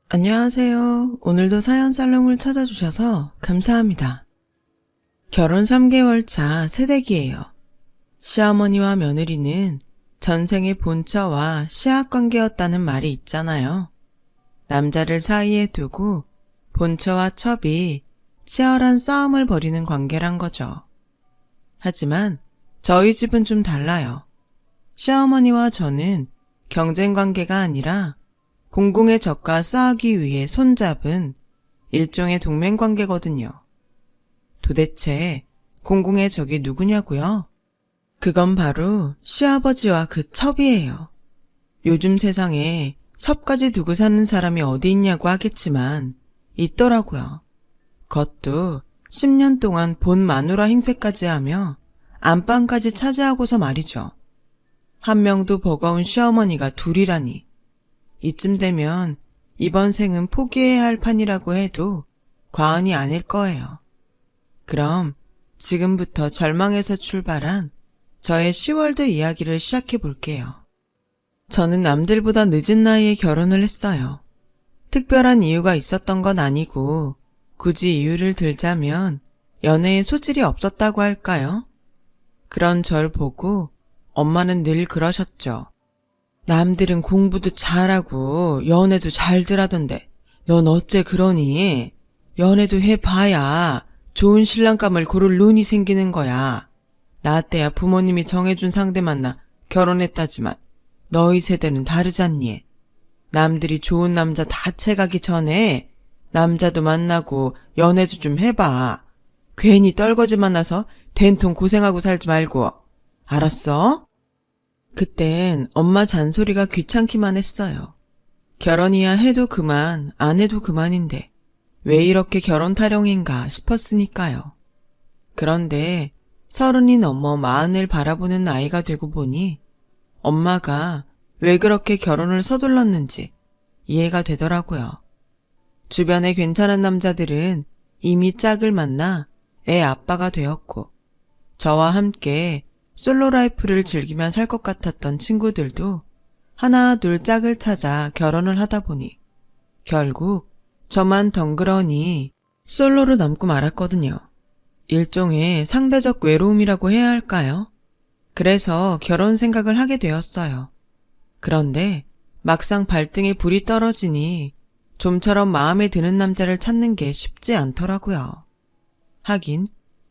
안녕하세요. 오늘도 사연 살롱을 찾아주셔서 감사합니다. 결혼 3개월 차 새댁이에요. 시어머니와 며느리는 전생의 본처와 시학관계였다는 말이 있잖아요. 남자를 사이에 두고 본처와 첩이 치열한 싸움을 벌이는 관계란 거죠. 하지만 저희 집은 좀 달라요. 시어머니와 저는 경쟁 관계가 아니라 공공의 적과 싸우기 위해 손잡은 일종의 동맹 관계거든요. 도대체 공공의 적이 누구냐고요? 그건 바로 시아버지와 그 첩이에요. 요즘 세상에 첩까지 두고 사는 사람이 어디 있냐고 하겠지만 있더라고요. 그것도 10년 동안 본 마누라 행세까지 하며 안방까지 차지하고서 말이죠. 한 명도 버거운 시어머니가 둘이라니. 이쯤 되면 이번 생은 포기해야 할 판이라고 해도 과언이 아닐 거예요. 그럼 지금부터 절망에서 출발한 저의 시월드 이야기를 시작해 볼게요. 저는 남들보다 늦은 나이에 결혼을 했어요. 특별한 이유가 있었던 건 아니고 굳이 이유를 들자면 연애에 소질이 없었다고 할까요? 그런 절 보고 엄마는 늘 그러셨죠. 남들은 공부도 잘하고 연애도 잘들 하던데 넌 어째 그러니? 연애도 해봐야 좋은 신랑감을 고를 눈이 생기는 거야. 나 때야 부모님이 정해준 상대 만나 결혼했다지만 너희 세대는 다르잖니. 남들이 좋은 남자 다 채가기 전에 남자도 만나고 연애도 좀 해봐. 괜히 떨거지 만나서 된통 고생하고 살지 말고. 알았어? 그땐 엄마 잔소리가 귀찮기만 했어요. 결혼이야 해도 그만, 안 해도 그만인데 왜 이렇게 결혼 타령인가 싶었으니까요. 그런데 30이 넘어 40을 바라보는 나이가 되고 보니 엄마가 왜 그렇게 결혼을 서둘렀는지 이해가 되더라고요. 주변에 괜찮은 남자들은 이미 짝을 만나 애 아빠가 되었고 저와 함께 솔로 라이프를 즐기며 살 것 같았던 친구들도 하나 둘 짝을 찾아 결혼을 하다 보니 결국 저만 덩그러니 솔로로 남고 말았거든요. 일종의 상대적 외로움이라고 해야 할까요? 그래서 결혼 생각을 하게 되었어요. 그런데 막상 발등에 불이 떨어지니 좀처럼 마음에 드는 남자를 찾는 게 쉽지 않더라고요. 하긴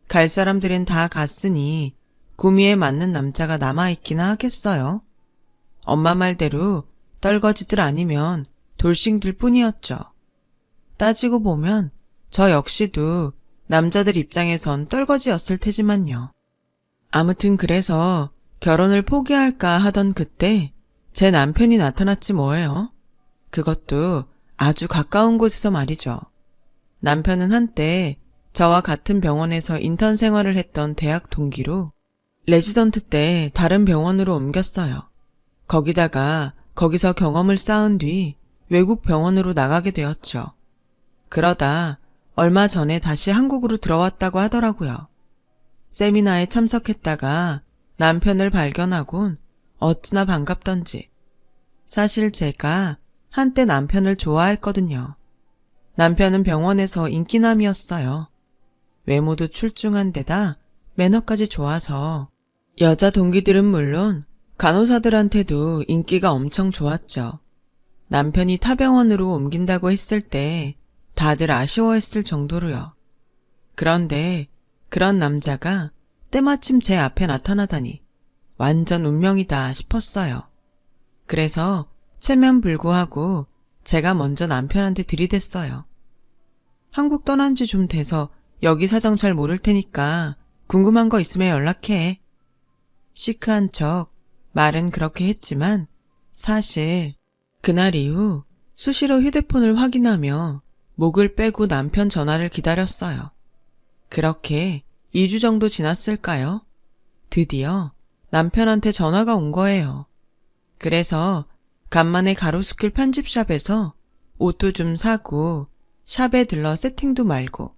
갈 사람들은 다 갔으니 구미에 맞는 남자가 남아있기나 하겠어요. 엄마 말대로 떨거지들 아니면 돌싱들 뿐이었죠. 따지고 보면 저 역시도 남자들 입장에선 떨거지였을 테지만요. 아무튼 그래서 결혼을 포기할까 하던 그때 제 남편이 나타났지 뭐예요. 그것도 아주 가까운 곳에서 말이죠. 남편은 한때 저와 같은 병원에서 인턴 생활을 했던 대학 동기로 레지던트 때 다른 병원으로 옮겼어요. 거기서 경험을 쌓은 뒤 외국 병원으로 나가게 되었죠. 그러다 얼마 전에 다시 한국으로 들어왔다고 하더라고요. 세미나에 참석했다가 남편을 발견하곤 어찌나 반갑던지. 사실 제가 한때 남편을 좋아했거든요. 남편은 병원에서 인기남이었어요. 외모도 출중한 데다 매너까지 좋아서 여자 동기들은 물론 간호사들한테도 인기가 엄청 좋았죠. 남편이 타 병원으로 옮긴다고 했을 때 다들 아쉬워했을 정도로요. 그런데 그런 남자가 때마침 제 앞에 나타나다니 완전 운명이다 싶었어요. 그래서 체면불구하고 제가 먼저 남편한테 들이댔어요. 한국 떠난 지 좀 돼서 여기 사정 잘 모를 테니까 궁금한 거 있으면 연락해. 시크한 척 말은 그렇게 했지만 사실 그날 이후 수시로 휴대폰을 확인하며 목을 빼고 남편 전화를 기다렸어요. 그렇게 2주 정도 지났을까요? 드디어 남편한테 전화가 온 거예요. 그래서 간만에 가로수길 편집샵에서 옷도 좀 사고 샵에 들러 세팅도 말고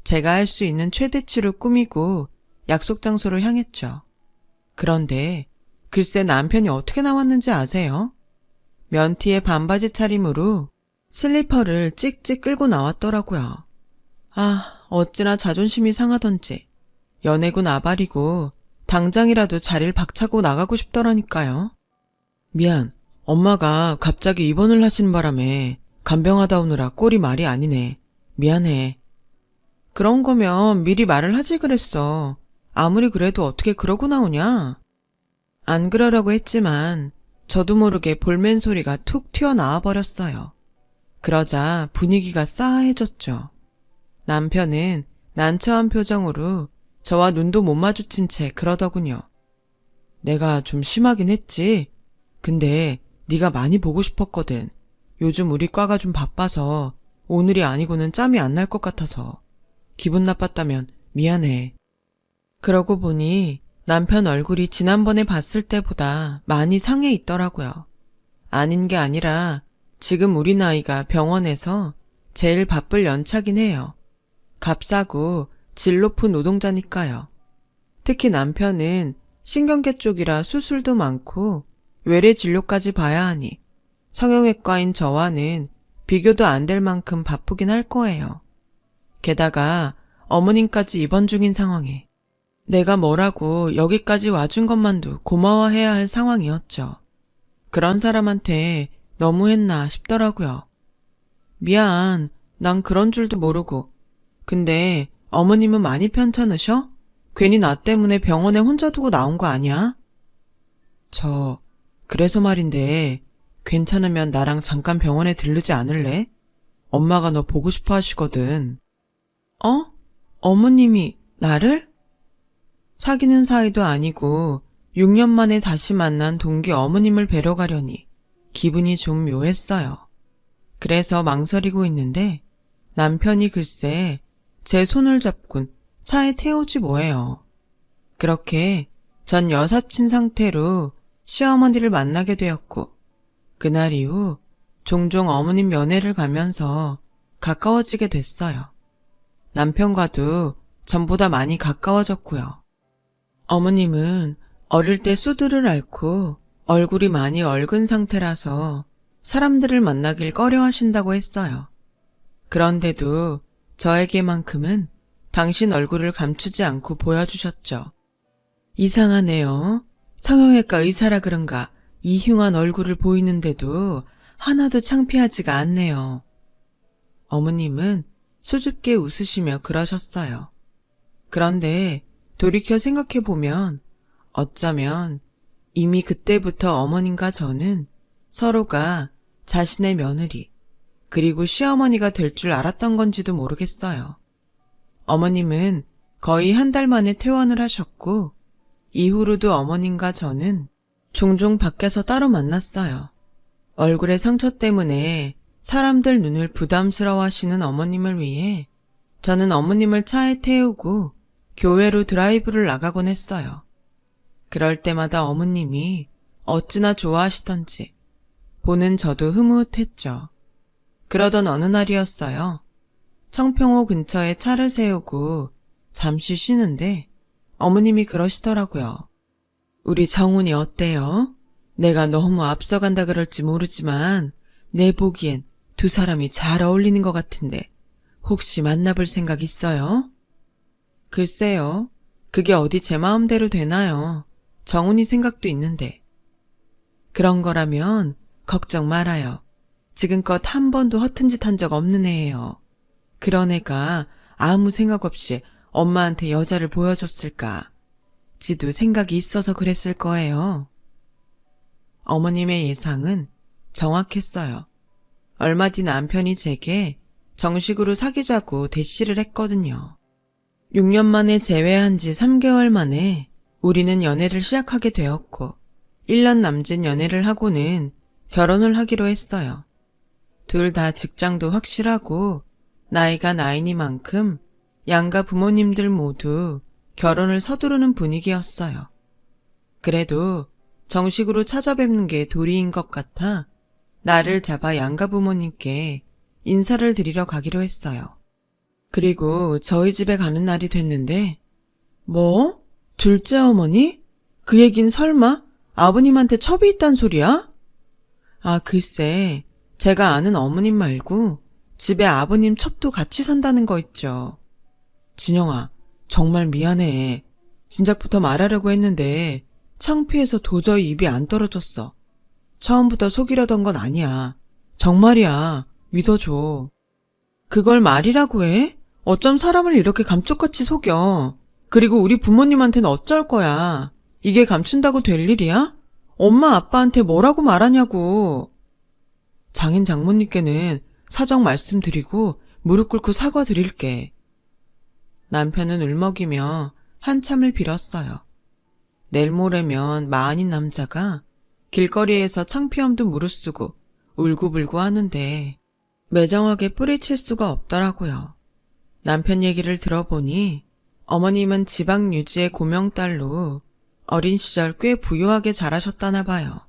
제가 할 수 있는 최대치로 꾸미고 약속 장소로 향했죠. 그런데 글쎄 남편이 어떻게 나왔는지 아세요? 면티에 반바지 차림으로 슬리퍼를 찍찍 끌고 나왔더라고요. 아, 어찌나 자존심이 상하던지 연애군 아발이고 당장이라도 자리를 박차고 나가고 싶더라니까요. 미안, 엄마가 갑자기 입원을 하시는 바람에 간병하다 오느라 꼴이 말이 아니네. 미안해. 그런 거면 미리 말을 하지 그랬어. 아무리 그래도 어떻게 그러고 나오냐? 안 그러려고 했지만 저도 모르게 볼멘 소리가 툭 튀어나와 버렸어요. 그러자 분위기가 싸해졌죠. 남편은 난처한 표정으로 저와 눈도 못 마주친 채 그러더군요. 내가 좀 심하긴 했지. 근데 네가 많이 보고 싶었거든. 요즘 우리 과가 좀 바빠서 오늘이 아니고는 짬이 안 날 것 같아서. 기분 나빴다면 미안해. 그러고 보니 남편 얼굴이 지난번에 봤을 때보다 많이 상해 있더라고요. 아닌 게 아니라 지금 우리 나이가 병원에서 제일 바쁠 연차긴 해요. 값싸고 질 높은 노동자니까요. 특히 남편은 신경계 쪽이라 수술도 많고 외래 진료까지 봐야 하니 성형외과인 저와는 비교도 안 될 만큼 바쁘긴 할 거예요. 게다가 어머님까지 입원 중인 상황에 내가 뭐라고 여기까지 와준 것만도 고마워해야 할 상황이었죠. 그런 사람한테 너무했나 싶더라고요. 미안, 난 그런 줄도 모르고. 근데 어머님은 많이 편찮으셔? 괜히 나 때문에 병원에 혼자 두고 나온 거 아니야? 그래서 말인데 괜찮으면 나랑 잠깐 병원에 들르지 않을래? 엄마가 너 보고 싶어 하시거든. 어머님이 나를? 사귀는 사이도 아니고 6년 만에 다시 만난 동기 어머님을 뵈러 가려니 기분이 좀 묘했어요. 그래서 망설이고 있는데 남편이 글쎄 제 손을 잡곤 차에 태우지 뭐예요. 그렇게 전 여사친 상태로 시어머니를 만나게 되었고 그날 이후 종종 어머님 면회를 가면서 가까워지게 됐어요. 남편과도 전보다 많이 가까워졌고요. 어머님은 어릴 때 수두를 앓고 얼굴이 많이 얼근 상태라서 사람들을 만나길 꺼려 하신다고 했어요. 그런데도 저에게만큼은 당신 얼굴을 감추지 않고 보여주셨죠. 이상하네요. 성형외과 의사라 그런가 이 흉한 얼굴을 보이는데도 하나도 창피하지가 않네요. 어머님은 수줍게 웃으시며 그러셨어요. 그런데 돌이켜 생각해보면 어쩌면 이미 그때부터 어머님과 저는 서로가 자신의 며느리 그리고 시어머니가 될 줄 알았던 건지도 모르겠어요. 어머님은 거의 한 달 만에 퇴원을 하셨고 이후로도 어머님과 저는 종종 밖에서 따로 만났어요. 얼굴의 상처 때문에 사람들 눈을 부담스러워하시는 어머님을 위해 저는 어머님을 차에 태우고 교회로 드라이브를 나가곤 했어요. 그럴 때마다 어머님이 어찌나 좋아하시던지 보는 저도 흐뭇했죠. 그러던 어느 날이었어요. 청평호 근처에 차를 세우고 잠시 쉬는데 어머님이 그러시더라고요. 우리 정훈이 어때요? 내가 너무 앞서간다 그럴지 모르지만 내 보기엔 두 사람이 잘 어울리는 것 같은데 혹시 만나볼 생각 있어요? 글쎄요. 그게 어디 제 마음대로 되나요? 정훈이 생각도 있는데. 그런 거라면 걱정 말아요. 지금껏 한 번도 허튼 짓 한 적 없는 애예요. 그런 애가 아무 생각 없이 엄마한테 여자를 보여줬을까? 지도 생각이 있어서 그랬을 거예요. 어머님의 예상은 정확했어요. 얼마 뒤 남편이 제게 정식으로 사귀자고 대시를 했거든요. 6년 만에 재회한 지 3개월 만에 우리는 연애를 시작하게 되었고 1년 남짓 연애를 하고는 결혼을 하기로 했어요. 둘 다 직장도 확실하고 나이가 나이니만큼 양가 부모님들 모두 결혼을 서두르는 분위기였어요. 그래도 정식으로 찾아뵙는 게 도리인 것 같아 나를 잡아 양가 부모님께 인사를 드리러 가기로 했어요. 그리고 저희 집에 가는 날이 됐는데 뭐? 둘째 어머니? 그 얘긴 설마 아버님한테 첩이 있단 소리야? 아 글쎄 제가 아는 어머님 말고 집에 아버님 첩도 같이 산다는 거 있죠. 진영아, 정말 미안해. 진작부터 말하려고 했는데 창피해서 도저히 입이 안 떨어졌어. 처음부터 속이려던 건 아니야. 정말이야. 믿어줘. 그걸 말이라고 해? 어쩜 사람을 이렇게 감쪽같이 속여. 그리고 우리 부모님한테는 어쩔 거야. 이게 감춘다고 될 일이야? 엄마 아빠한테 뭐라고 말하냐고. 장인 장모님께는 사정 말씀드리고 무릎 꿇고 사과드릴게. 남편은 울먹이며 한참을 빌었어요. 내일 모레면 마흔인 남자가 길거리에서 창피함도 무릅쓰고 울고불고 하는데 매정하게 뿌리칠 수가 없더라고요. 남편 얘기를 들어보니 어머님은 지방 유지의 고명딸로 어린 시절 꽤 부유하게 자라셨다나 봐요.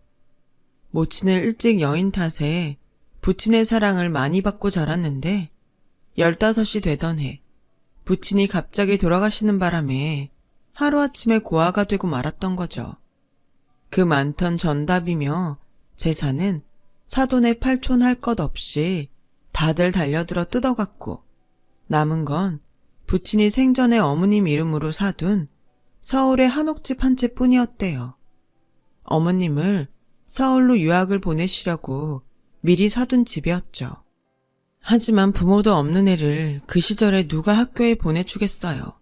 모친을 일찍 여인 탓에 부친의 사랑을 많이 받고 자랐는데 15이 되던 해 부친이 갑자기 돌아가시는 바람에 하루아침에 고아가 되고 말았던 거죠. 그 많던 전답이며 재산은 사돈의 팔촌 할 것 없이 다들 달려들어 뜯어갔고 남은 건 부친이 생전에 어머님 이름으로 사둔 서울의 한옥집 한 채뿐이었대요. 어머님을 서울로 유학을 보내시려고 미리 사둔 집이었죠. 하지만 부모도 없는 애를 그 시절에 누가 학교에 보내주겠어요.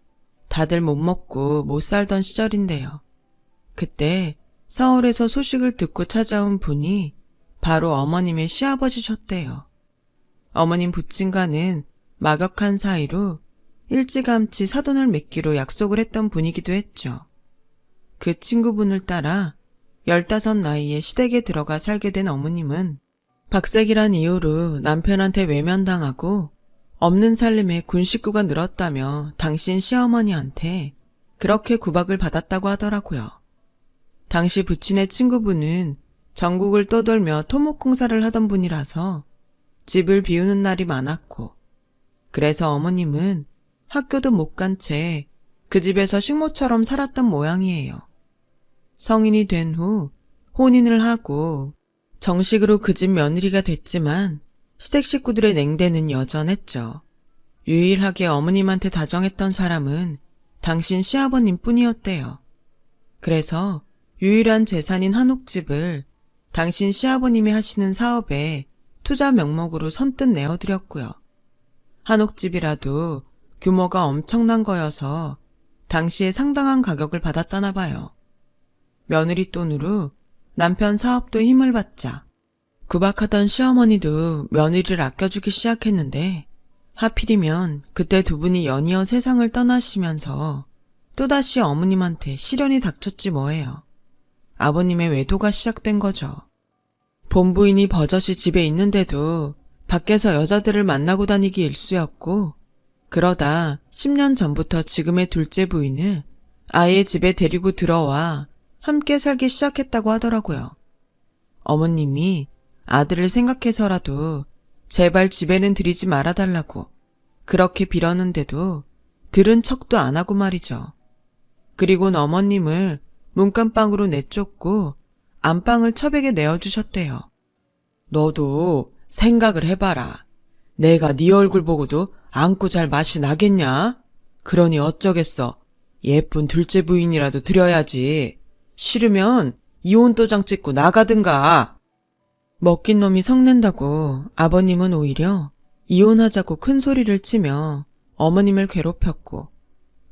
다들 못 먹고 못 살던 시절인데요. 그때 서울에서 소식을 듣고 찾아온 분이 바로 어머님의 시아버지셨대요. 어머님 부친과는 막역한 사이로 일찌감치 사돈을 맺기로 약속을 했던 분이기도 했죠. 그 친구분을 따라 15 나이에 시댁에 들어가 살게 된 어머님은 박색이란 이유로 남편한테 외면당하고 없는 살림에 군 식구가 늘었다며 당신 시어머니한테 그렇게 구박을 받았다고 하더라고요. 당시 부친의 친구분은 전국을 떠돌며 토목공사를 하던 분이라서 집을 비우는 날이 많았고 그래서 어머님은 학교도 못 간 채 그 집에서 식모처럼 살았던 모양이에요. 성인이 된 후 혼인을 하고 정식으로 그 집 며느리가 됐지만 시댁 식구들의 냉대는 여전했죠. 유일하게 어머님한테 다정했던 사람은 당신 시아버님 뿐이었대요. 그래서 유일한 재산인 한옥집을 당신 시아버님이 하시는 사업에 투자 명목으로 선뜻 내어드렸고요. 한옥집이라도 규모가 엄청난 거여서 당시에 상당한 가격을 받았다나 봐요. 며느리 돈으로 남편 사업도 힘을 받자 구박하던 시어머니도 며느리를 아껴주기 시작했는데 하필이면 그때 두 분이 연이어 세상을 떠나시면서 또다시 어머님한테 시련이 닥쳤지 뭐예요. 아버님의 외도가 시작된 거죠. 본부인이 버젓이 집에 있는데도 밖에서 여자들을 만나고 다니기 일쑤였고 그러다 10년 전부터 지금의 둘째 부인을 아예 집에 데리고 들어와 함께 살기 시작했다고 하더라고요. 어머님이 아들을 생각해서라도 제발 집에는 들이지 말아달라고 그렇게 빌었는데도 들은 척도 안 하고 말이죠. 그리곤 어머님을 문간방으로 내쫓고 안방을 처백에 내어주셨대요. 너도 생각을 해봐라. 내가 네 얼굴 보고도 안고 잘 맛이 나겠냐? 그러니 어쩌겠어. 예쁜 둘째 부인이라도 드려야지. 싫으면 이혼 도장 찍고 나가든가. 먹긴 놈이 성낸다고 아버님은 오히려 이혼하자고 큰 소리를 치며 어머님을 괴롭혔고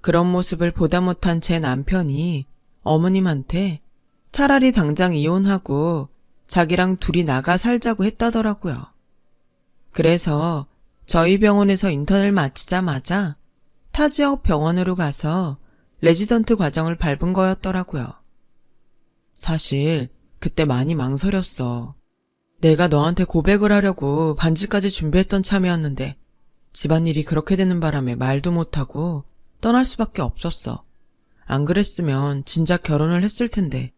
그런 모습을 보다 못한 제 남편이 어머님한테 차라리 당장 이혼하고 자기랑 둘이 나가 살자고 했다더라고요. 그래서 저희 병원에서 인턴을 마치자마자 타 지역 병원으로 가서 레지던트 과정을 밟은 거였더라고요. 사실 그때 많이 망설였어. 내가 너한테 고백을 하려고 반지까지 준비했던 참이었는데 집안일이 그렇게 되는 바람에 말도 못하고 떠날 수밖에 없었어. 안 그랬으면 진작 결혼을 했을 텐데.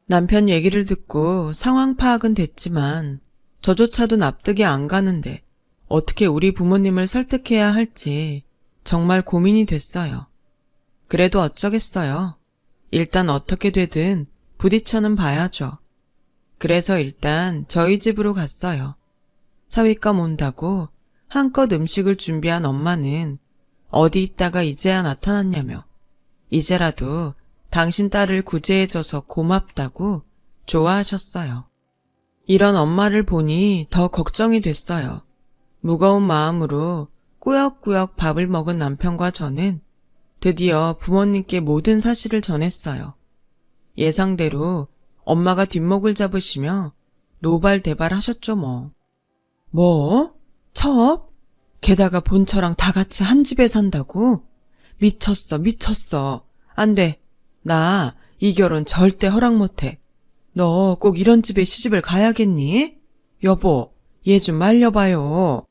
남편 얘기를 듣고 상황 파악은 됐지만 저조차도 납득이 안 가는데 어떻게 우리 부모님을 설득해야 할지 정말 고민이 됐어요. 그래도 어쩌겠어요. 일단 어떻게 되든 부딪혀는 봐야죠. 그래서 일단 저희 집으로 갔어요. 사위감 온다고 한껏 음식을 준비한 엄마는 어디 있다가 이제야 나타났냐며 이제라도 당신 딸을 구제해줘서 고맙다고 좋아하셨어요. 이런 엄마를 보니 더 걱정이 됐어요. 무거운 마음으로 꾸역꾸역 밥을 먹은 남편과 저는 드디어 부모님께 모든 사실을 전했어요. 예상대로 엄마가 뒷목을 잡으시며 노발대발하셨죠 뭐. 뭐? 첩? 게다가 본처랑 다 같이 한 집에 산다고? 미쳤어. 안 돼. 나 이 결혼 절대 허락 못해. 너 꼭 이런 집에 시집을 가야겠니? 여보, 얘 좀 말려봐요.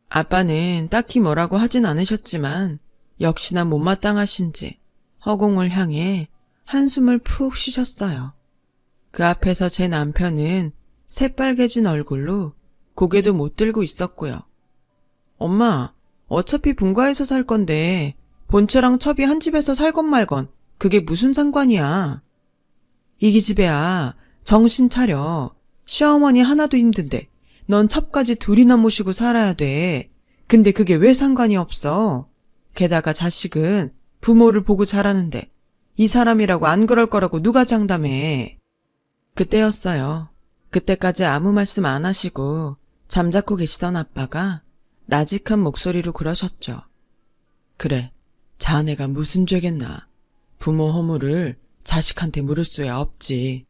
아빠는 딱히 뭐라고 하진 않으셨지만 역시나 못마땅하신지 허공을 향해 한숨을 푹 쉬셨어요. 그 앞에서 제 남편은 새빨개진 얼굴로 고개도 못 들고 있었고요. 엄마, 어차피 분가해서 살 건데 본처랑 첩이 한 집에서 살건 말건 그게 무슨 상관이야. 이 기집애야, 정신 차려. 시어머니 하나도 힘든데 넌 첩까지 둘이나 모시고 살아야 돼. 근데 그게 왜 상관이 없어? 게다가 자식은 부모를 보고 자라는데 이 사람이라고 안 그럴 거라고 누가 장담해. 그때였어요. 그때까지 아무 말씀 안 하시고 잠자코 계시던 아빠가 나직한 목소리로 그러셨죠. 그래, 자네가 무슨 죄겠나. 부모 허물을 자식한테 물을 수야 없지.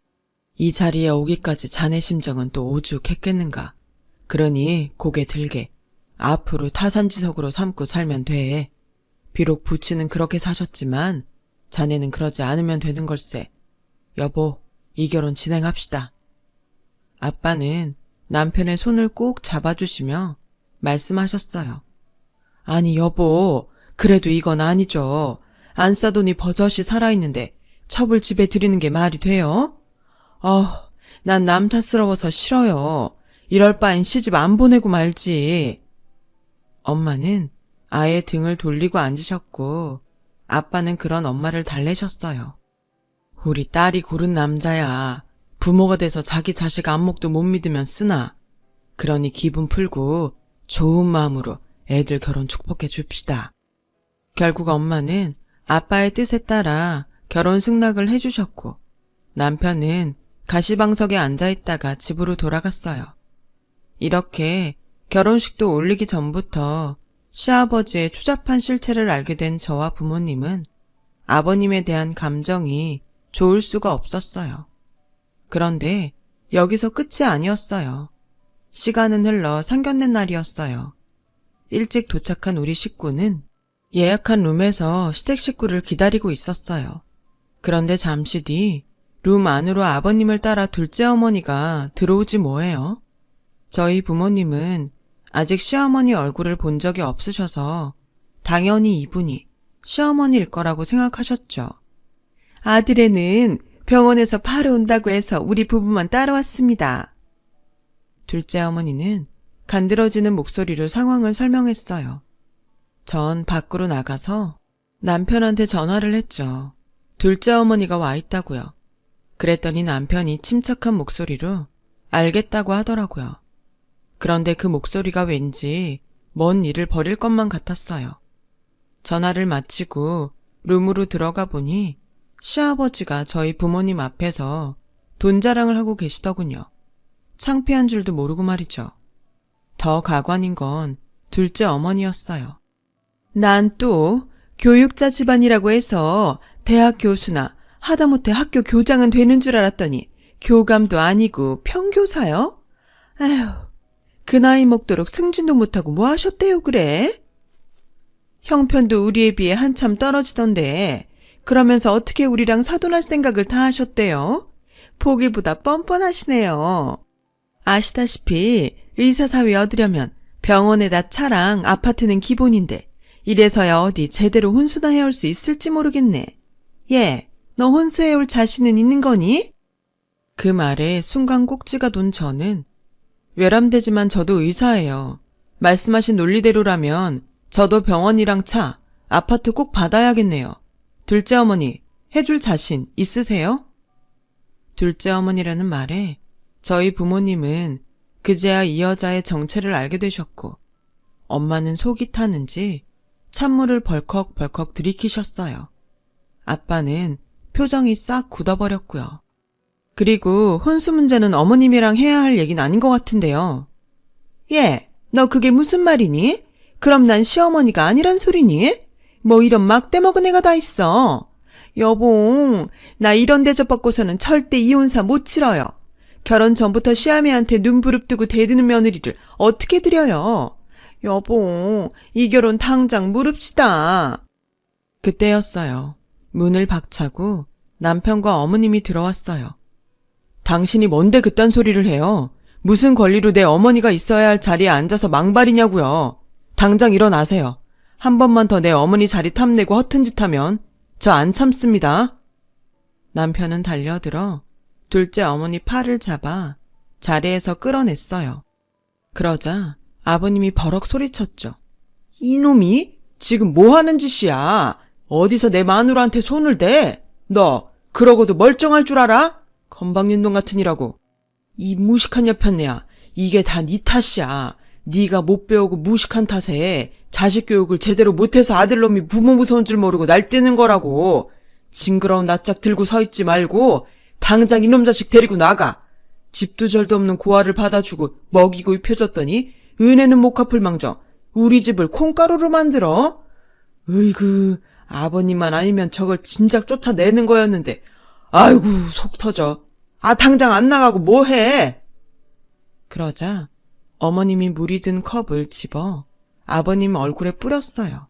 이 자리에 오기까지 자네 심정은 또 오죽했겠는가. 그러니 고개 들게 앞으로 타산지석으로 삼고 살면 돼. 비록 부치는 그렇게 사셨지만 자네는 그러지 않으면 되는 걸세. 여보, 이 결혼 진행합시다. 아빠는 남편의 손을 꼭 잡아주시며 말씀하셨어요. 아니 여보, 그래도 이건 아니죠. 안 싸돈이 버젓이 살아있는데 첩을 집에 들이는 게 말이 돼요? 난 남 탓스러워서 싫어요. 이럴 바엔 시집 안 보내고 말지. 엄마는 아예 등을 돌리고 앉으셨고 아빠는 그런 엄마를 달래셨어요. 우리 딸이 고른 남자야. 부모가 돼서 자기 자식 안목도 못 믿으면 쓰나. 그러니 기분 풀고 좋은 마음으로 애들 결혼 축복해 줍시다. 결국 엄마는 아빠의 뜻에 따라 결혼 승낙을 해주셨고 남편은 가시방석에 앉아있다가 집으로 돌아갔어요. 이렇게 결혼식도 올리기 전부터 시아버지의 추잡한 실체를 알게 된 저와 부모님은 아버님에 대한 감정이 좋을 수가 없었어요. 그런데 여기서 끝이 아니었어요. 시간은 흘러 상견례 날이었어요. 일찍 도착한 우리 식구는 예약한 룸에서 시댁 식구를 기다리고 있었어요. 그런데 잠시 뒤 룸 안으로 아버님을 따라 둘째 어머니가 들어오지 뭐해요. 저희 부모님은 아직 시어머니 얼굴을 본 적이 없으셔서 당연히 이분이 시어머니일 거라고 생각하셨죠. 아들애는 병원에서 바로 온다고 해서 우리 부부만 따라왔습니다. 둘째 어머니는 간드러지는 목소리로 상황을 설명했어요. 전 밖으로 나가서 남편한테 전화를 했죠. 둘째 어머니가 와 있다고요. 그랬더니 남편이 침착한 목소리로 알겠다고 하더라고요. 그런데 그 목소리가 왠지 먼 일을 벌일 것만 같았어요. 전화를 마치고 룸으로 들어가 보니 시아버지가 저희 부모님 앞에서 돈 자랑을 하고 계시더군요. 창피한 줄도 모르고 말이죠. 더 가관인 건 둘째 어머니였어요. 난 또 교육자 집안이라고 해서 대학 교수나 하다못해 학교 교장은 되는 줄 알았더니 교감도 아니고 평교사요? 아휴, 그 나이 먹도록 승진도 못하고 뭐 하셨대요 그래? 형편도 우리에 비해 한참 떨어지던데 그러면서 어떻게 우리랑 사돈할 생각을 다 하셨대요? 보기보다 뻔뻔하시네요. 아시다시피 의사사회 얻으려면 병원에다 차랑 아파트는 기본인데 이래서야 어디 제대로 혼수나 해올 수 있을지 모르겠네. 예, 너 혼수해올 자신은 있는 거니? 그 말에 순간 꼭지가 돈 저는 외람되지만 저도 의사예요. 말씀하신 논리대로라면 저도 병원이랑 차, 아파트 꼭 받아야겠네요. 둘째 어머니, 해줄 자신 있으세요? 둘째 어머니라는 말에 저희 부모님은 그제야 이 여자의 정체를 알게 되셨고 엄마는 속이 타는지 찬물을 벌컥벌컥 들이키셨어요. 아빠는 표정이 싹 굳어버렸고요. 그리고 혼수 문제는 어머님이랑 해야 할 얘기는 아닌 것 같은데요. 예, 너 그게 무슨 말이니? 그럼 난 시어머니가 아니란 소리니? 뭐 이런 막대 먹은 애가 다 있어. 여봉, 나 이런 대접 받고서는 절대 이혼사 못 치러요. 결혼 전부터 시아미한테 눈 부릅뜨고 대드는 며느리를 어떻게 드려요? 여봉, 이 결혼 당장 무릅시다. 그때였어요. 문을 박차고 남편과 어머님이 들어왔어요. 당신이 뭔데 그딴 소리를 해요? 무슨 권리로 내 어머니가 있어야 할 자리에 앉아서 망발이냐고요. 당장 일어나세요. 한 번만 더 내 어머니 자리 탐내고 허튼 짓 하면 저 안 참습니다. 남편은 달려들어 둘째 어머니 팔을 잡아 자리에서 끌어냈어요. 그러자 아버님이 버럭 소리쳤죠. 이놈이 지금 뭐 하는 짓이야? 어디서 내 마누라한테 손을 대? 너 그러고도 멀쩡할 줄 알아? 건방진놈 같은 이라고. 이 무식한 여편네야. 이게 다 네 탓이야. 네가 못 배우고 무식한 탓에 자식 교육을 제대로 못해서 아들놈이 부모 무서운 줄 모르고 날뛰는 거라고. 징그러운 낯짝 들고 서 있지 말고 당장 이놈 자식 데리고 나가. 집도 절도 없는 고아를 받아주고 먹이고 입혀줬더니 은혜는 못 갚을 망정 우리 집을 콩가루로 만들어? 으이구, 아버님만 아니면 저걸 진작 쫓아내는 거였는데. 아이고, 속 터져. 아, 당장 안 나가고 뭐 해? 그러자 어머님이 물이 든 컵을 집어 아버님 얼굴에 뿌렸어요.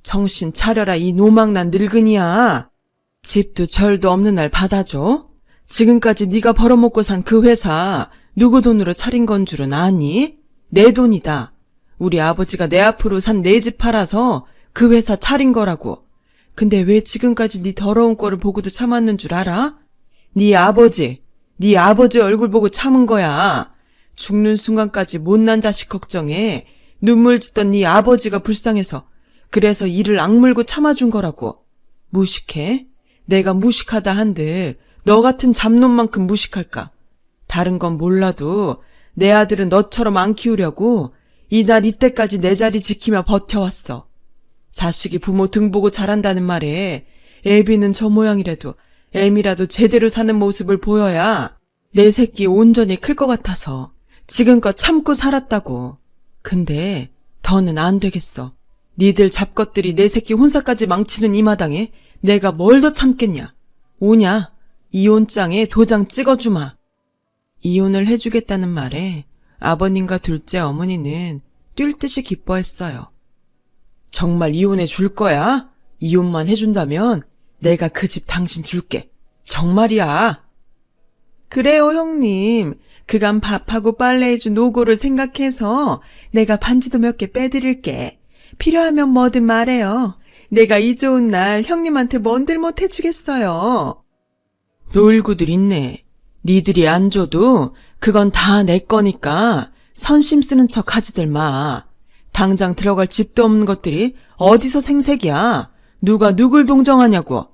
정신 차려라, 이 노망난 늙은이야. 집도 절도 없는 날 받아줘? 지금까지 네가 벌어먹고 산 그 회사 누구 돈으로 차린 건 줄은 아니? 내 돈이다. 우리 아버지가 내 앞으로 산 내 집 팔아서 그 회사 차린 거라고. 근데 왜 지금까지 네 더러운 꼴을 보고도 참았는 줄 알아? 네 아버지 얼굴 보고 참은 거야. 죽는 순간까지 못난 자식 걱정에 눈물 짓던 네 아버지가 불쌍해서 그래서 이를 악물고 참아준 거라고. 무식해? 내가 무식하다 한들 너 같은 잡놈만큼 무식할까? 다른 건 몰라도 내 아들은 너처럼 안 키우려고 이날 이때까지 내 자리 지키며 버텨왔어. 자식이 부모 등 보고 자란다는 말에 애비는 저 모양이라도 애미라도 제대로 사는 모습을 보여야 내 새끼 온전히 클 것 같아서 지금껏 참고 살았다고. 근데 더는 안 되겠어. 니들 잡것들이 내 새끼 혼사까지 망치는 이 마당에 내가 뭘 더 참겠냐. 오냐, 이혼장에 도장 찍어주마. 이혼을 해주겠다는 말에 아버님과 둘째 어머니는 뛸 듯이 기뻐했어요. 정말 이혼해 줄 거야? 이혼만 해준다면 내가 그 집 당신 줄게. 정말이야. 그래요, 형님. 그간 밥하고 빨래해준 노고를 생각해서 내가 반지도 몇 개 빼드릴게. 필요하면 뭐든 말해요. 내가 이 좋은 날 형님한테 뭔들 못 해주겠어요. 놀구들 있네. 니들이 안 줘도 그건 다 내 거니까 선심 쓰는 척 하지들 마. 당장 들어갈 집도 없는 것들이 어디서 생색이야. 누가 누굴 동정하냐고.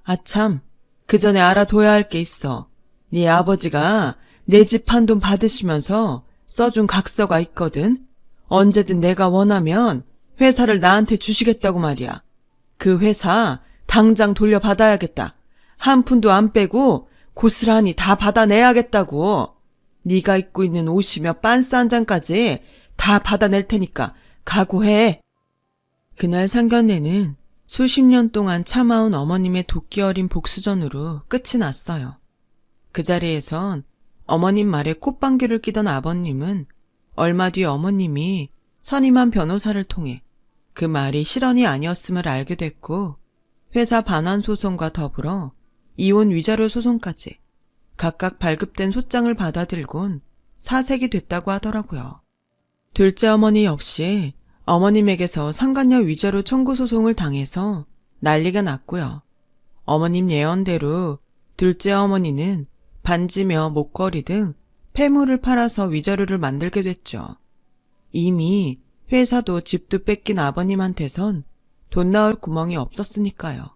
아참, 그 전에 알아둬야 할 게 있어. 네 아버지가 내 집 판돈 받으시면서 써준 각서가 있거든. 언제든 내가 원하면 회사를 나한테 주시겠다고 말이야. 그 회사 당장 돌려받아야겠다. 한 푼도 안 빼고 고스란히 다 받아내야겠다고. 네가 입고 있는 옷이며 빤스 한 장까지 다 받아낼 테니까 각오해. 그날 상견례는 수십 년 동안 참아온 어머님의 도끼 어린 복수전으로 끝이 났어요. 그 자리에선 어머님 말에 콧방귀를 끼던 아버님은 얼마 뒤 어머님이 선임한 변호사를 통해 그 말이 실언이 아니었음을 알게 됐고 회사 반환 소송과 더불어 이혼 위자료 소송까지 각각 발급된 소장을 받아들곤 사색이 됐다고 하더라고요. 둘째 어머니 역시 어머님에게서 상간녀 위자료 청구 소송을 당해서 난리가 났고요. 어머님 예언대로 둘째 어머니는 반지며 목걸이 등 폐물을 팔아서 위자료를 만들게 됐죠. 이미 회사도 집도 뺏긴 아버님한테선 돈 나올 구멍이 없었으니까요.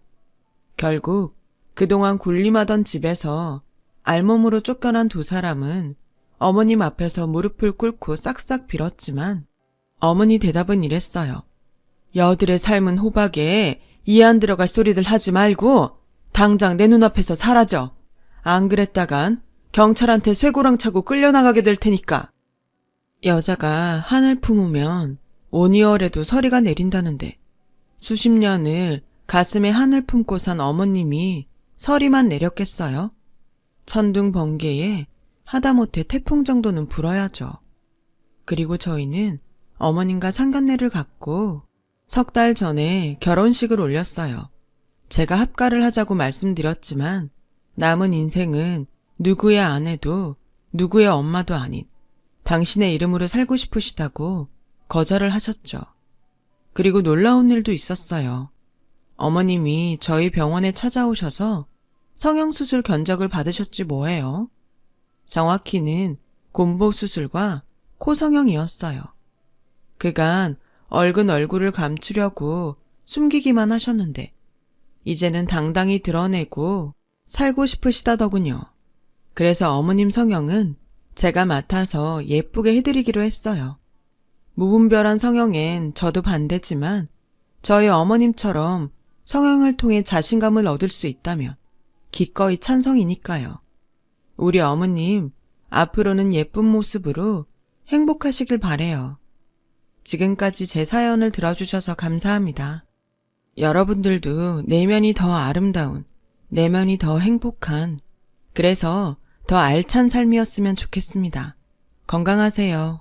결국 그동안 군림하던 집에서 알몸으로 쫓겨난 두 사람은 어머님 앞에서 무릎을 꿇고 싹싹 빌었지만 어머니 대답은 이랬어요. 여들의 삶은 호박에 이해 안 들어갈 소리들 하지 말고 당장 내 눈앞에서 사라져. 안 그랬다간 경찰한테 쇠고랑 차고 끌려나가게 될 테니까. 여자가 한을 품으면 5~6월에도 서리가 내린다는데 수십 년을 가슴에 한을 품고 산 어머님이 서리만 내렸겠어요? 천둥 번개에 하다못해 태풍 정도는 불어야죠. 그리고 저희는 어머님과 상견례를 갖고 석 달 전에 결혼식을 올렸어요. 제가 합가를 하자고 말씀드렸지만 남은 인생은 누구의 아내도 누구의 엄마도 아닌 당신의 이름으로 살고 싶으시다고 거절을 하셨죠. 그리고 놀라운 일도 있었어요. 어머님이 저희 병원에 찾아오셔서 성형수술 견적을 받으셨지 뭐예요. 정확히는 곰보수술과 코성형이었어요. 그간 얼근 얼굴을 감추려고 숨기기만 하셨는데 이제는 당당히 드러내고 살고 싶으시다더군요. 그래서 어머님 성형은 제가 맡아서 예쁘게 해드리기로 했어요. 무분별한 성형엔 저도 반대지만 저희 어머님처럼 성형을 통해 자신감을 얻을 수 있다면 기꺼이 찬성이니까요. 우리 어머님 앞으로는 예쁜 모습으로 행복하시길 바래요. 지금까지 제 사연을 들어주셔서 감사합니다. 여러분들도 내면이 더 아름다운, 내면이 더 행복한, 그래서 더 알찬 삶이었으면 좋겠습니다. 건강하세요.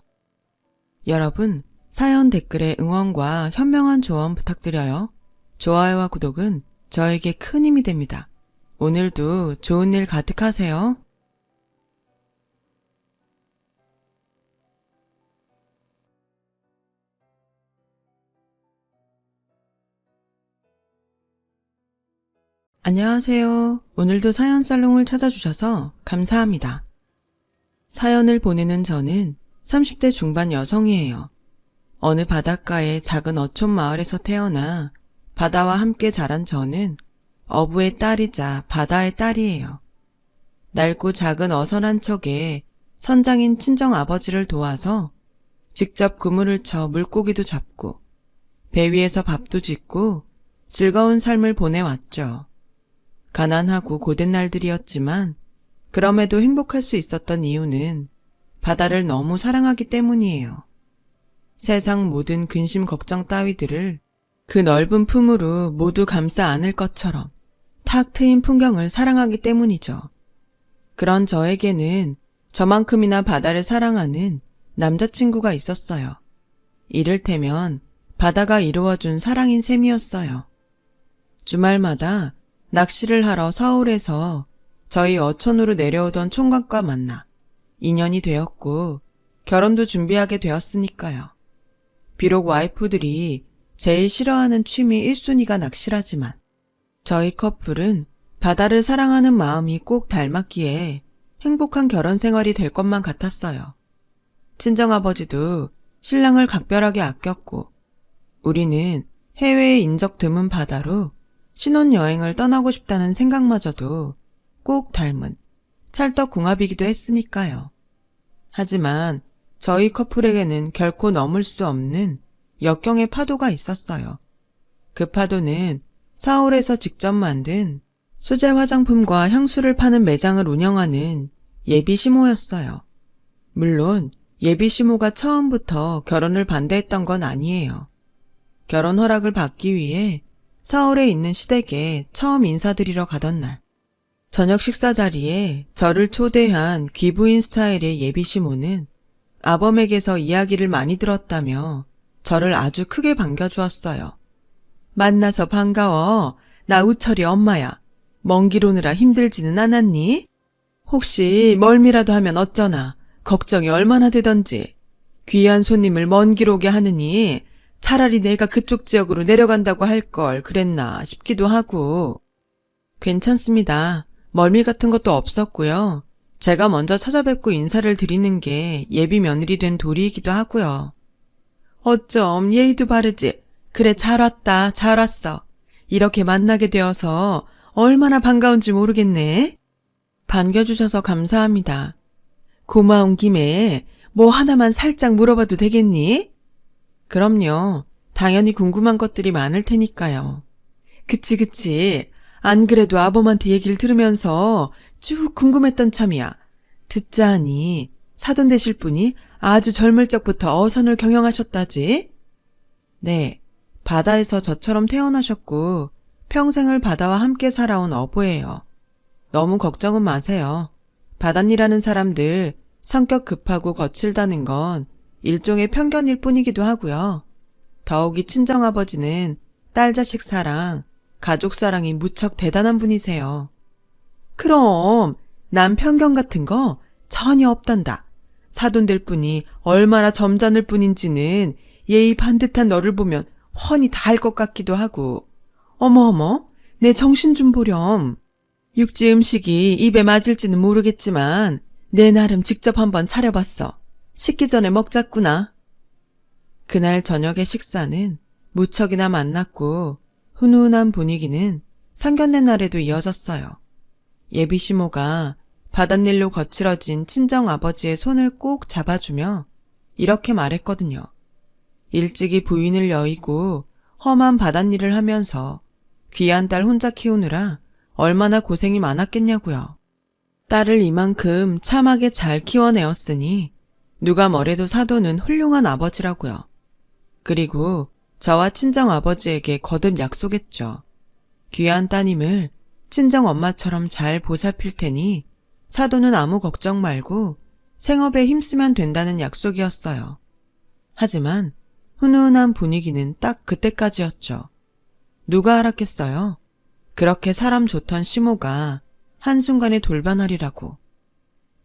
여러분, 사연 댓글에 응원과 현명한 조언 부탁드려요. 좋아요와 구독은 저에게 큰 힘이 됩니다. 오늘도 좋은 일 가득하세요. 안녕하세요. 오늘도 사연 살롱을 찾아주셔서 감사합니다. 사연을 보내는 저는 30대 중반 여성이에요. 어느 바닷가의 작은 어촌 마을에서 태어나 바다와 함께 자란 저는 어부의 딸이자 바다의 딸이에요. 낡고 작은 어선 한 척에 선장인 친정아버지를 도와서 직접 그물을 쳐 물고기도 잡고 배 위에서 밥도 짓고 즐거운 삶을 보내왔죠. 가난하고 고된 날들이었지만 그럼에도 행복할 수 있었던 이유는 바다를 너무 사랑하기 때문이에요. 세상 모든 근심 걱정 따위들을 그 넓은 품으로 모두 감싸 안을 것처럼 탁 트인 풍경을 사랑하기 때문이죠. 그런 저에게는 저만큼이나 바다를 사랑하는 남자친구가 있었어요. 이를테면 바다가 이루어준 사랑인 셈이었어요. 주말마다 낚시를 하러 서울에서 저희 어촌으로 내려오던 총각과 만나 인연이 되었고 결혼도 준비하게 되었으니까요. 비록 와이프들이 제일 싫어하는 취미 1순위가 낚시라지만 저희 커플은 바다를 사랑하는 마음이 꼭 닮았기에 행복한 결혼 생활이 될 것만 같았어요. 친정아버지도 신랑을 각별하게 아꼈고 우리는 해외에 인적 드문 바다로 신혼여행을 떠나고 싶다는 생각마저도 꼭 닮은 찰떡궁합이기도 했으니까요. 하지만 저희 커플에게는 결코 넘을 수 없는 역경의 파도가 있었어요. 그 파도는 서울에서 직접 만든 수제 화장품과 향수를 파는 매장을 운영하는 예비 시모였어요. 물론 예비 시모가 처음부터 결혼을 반대했던 건 아니에요. 결혼 허락을 받기 위해 서울에 있는 시댁에 처음 인사드리러 가던 날, 저녁 식사 자리에 저를 초대한 귀부인 스타일의 예비 시모는 아범에게서 이야기를 많이 들었다며 저를 아주 크게 반겨주었어요. 만나서 반가워. 나 우철이 엄마야. 먼 길 오느라 힘들지는 않았니? 혹시 멀미라도 하면 어쩌나 걱정이 얼마나 되던지. 귀한 손님을 먼 길 오게 하느니 차라리 내가 그쪽 지역으로 내려간다고 할 걸 그랬나 싶기도 하고. 괜찮습니다. 멀미 같은 것도 없었고요. 제가 먼저 찾아뵙고 인사를 드리는 게 예비 며느리 된 도리이기도 하고요. 어쩜 예의도 바르지. 그래 잘 왔다. 잘 왔어. 이렇게 만나게 되어서 얼마나 반가운지 모르겠네. 반겨주셔서 감사합니다. 고마운 김에 뭐 하나만 살짝 물어봐도 되겠니? 그럼요. 당연히 궁금한 것들이 많을 테니까요. 그치. 안 그래도 아범한테 얘기를 들으면서 쭉 궁금했던 참이야. 듣자 하니 사돈 되실 분이 아주 젊을 적부터 어선을 경영하셨다지? 네, 바다에서 저처럼 태어나셨고 평생을 바다와 함께 살아온 어부예요. 너무 걱정은 마세요. 바닷일하는 사람들 성격 급하고 거칠다는 건 일종의 편견일 뿐이기도 하고요. 더욱이 친정아버지는 딸 자식 사랑, 가족 사랑이 무척 대단한 분이세요. 그럼 난 편견 같은 거 전혀 없단다. 사돈될 분이 얼마나 점잖을 뿐인지는 예의 반듯한 너를 보면 훤히 다 알 것 같기도 하고. 어머, 내 정신 좀 보렴. 육지 음식이 입에 맞을지는 모르겠지만 내 나름 직접 한번 차려봤어. 식기 전에 먹자꾸나. 그날 저녁의 식사는 무척이나 만났고 훈훈한 분위기는 상견례 날에도 이어졌어요. 예비 시모가 바닷일로 거칠어진 친정아버지의 손을 꼭 잡아주며 이렇게 말했거든요. 일찍이 부인을 여의고 험한 바닷일을 하면서 귀한 딸 혼자 키우느라 얼마나 고생이 많았겠냐고요. 딸을 이만큼 참하게 잘 키워내었으니 누가 뭐래도 사돈은 훌륭한 아버지라고요. 그리고 저와 친정아버지에게 거듭 약속했죠. 귀한 따님을 친정엄마처럼 잘 보살필 테니 사돈은 아무 걱정 말고 생업에 힘쓰면 된다는 약속이었어요. 하지만 훈훈한 분위기는 딱 그때까지였죠. 누가 알았겠어요? 그렇게 사람 좋던 시모가 한순간에 돌변하리라고.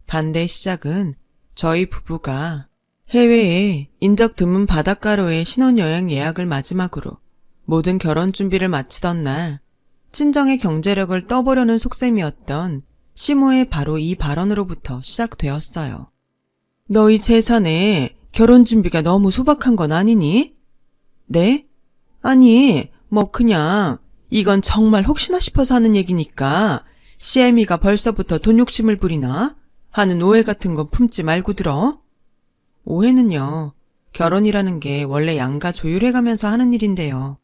반대의 시작은 저희 부부가 해외에 인적 드문 바닷가로의 신혼여행 예약을 마지막으로 모든 결혼 준비를 마치던 날 친정의 경제력을 떠보려는 속셈이었던 시모의 바로 이 발언으로부터 시작되었어요. 너희 재산에 결혼 준비가 너무 소박한 건 아니니? 네? 아니, 뭐 그냥 이건 정말 혹시나 싶어서 하는 얘기니까 CM이가 벌써부터 돈 욕심을 부리나? 하는 오해 같은 건 품지 말고 들어. 오해는요. 결혼이라는 게 원래 양가 조율해가면서 하는 일인데요.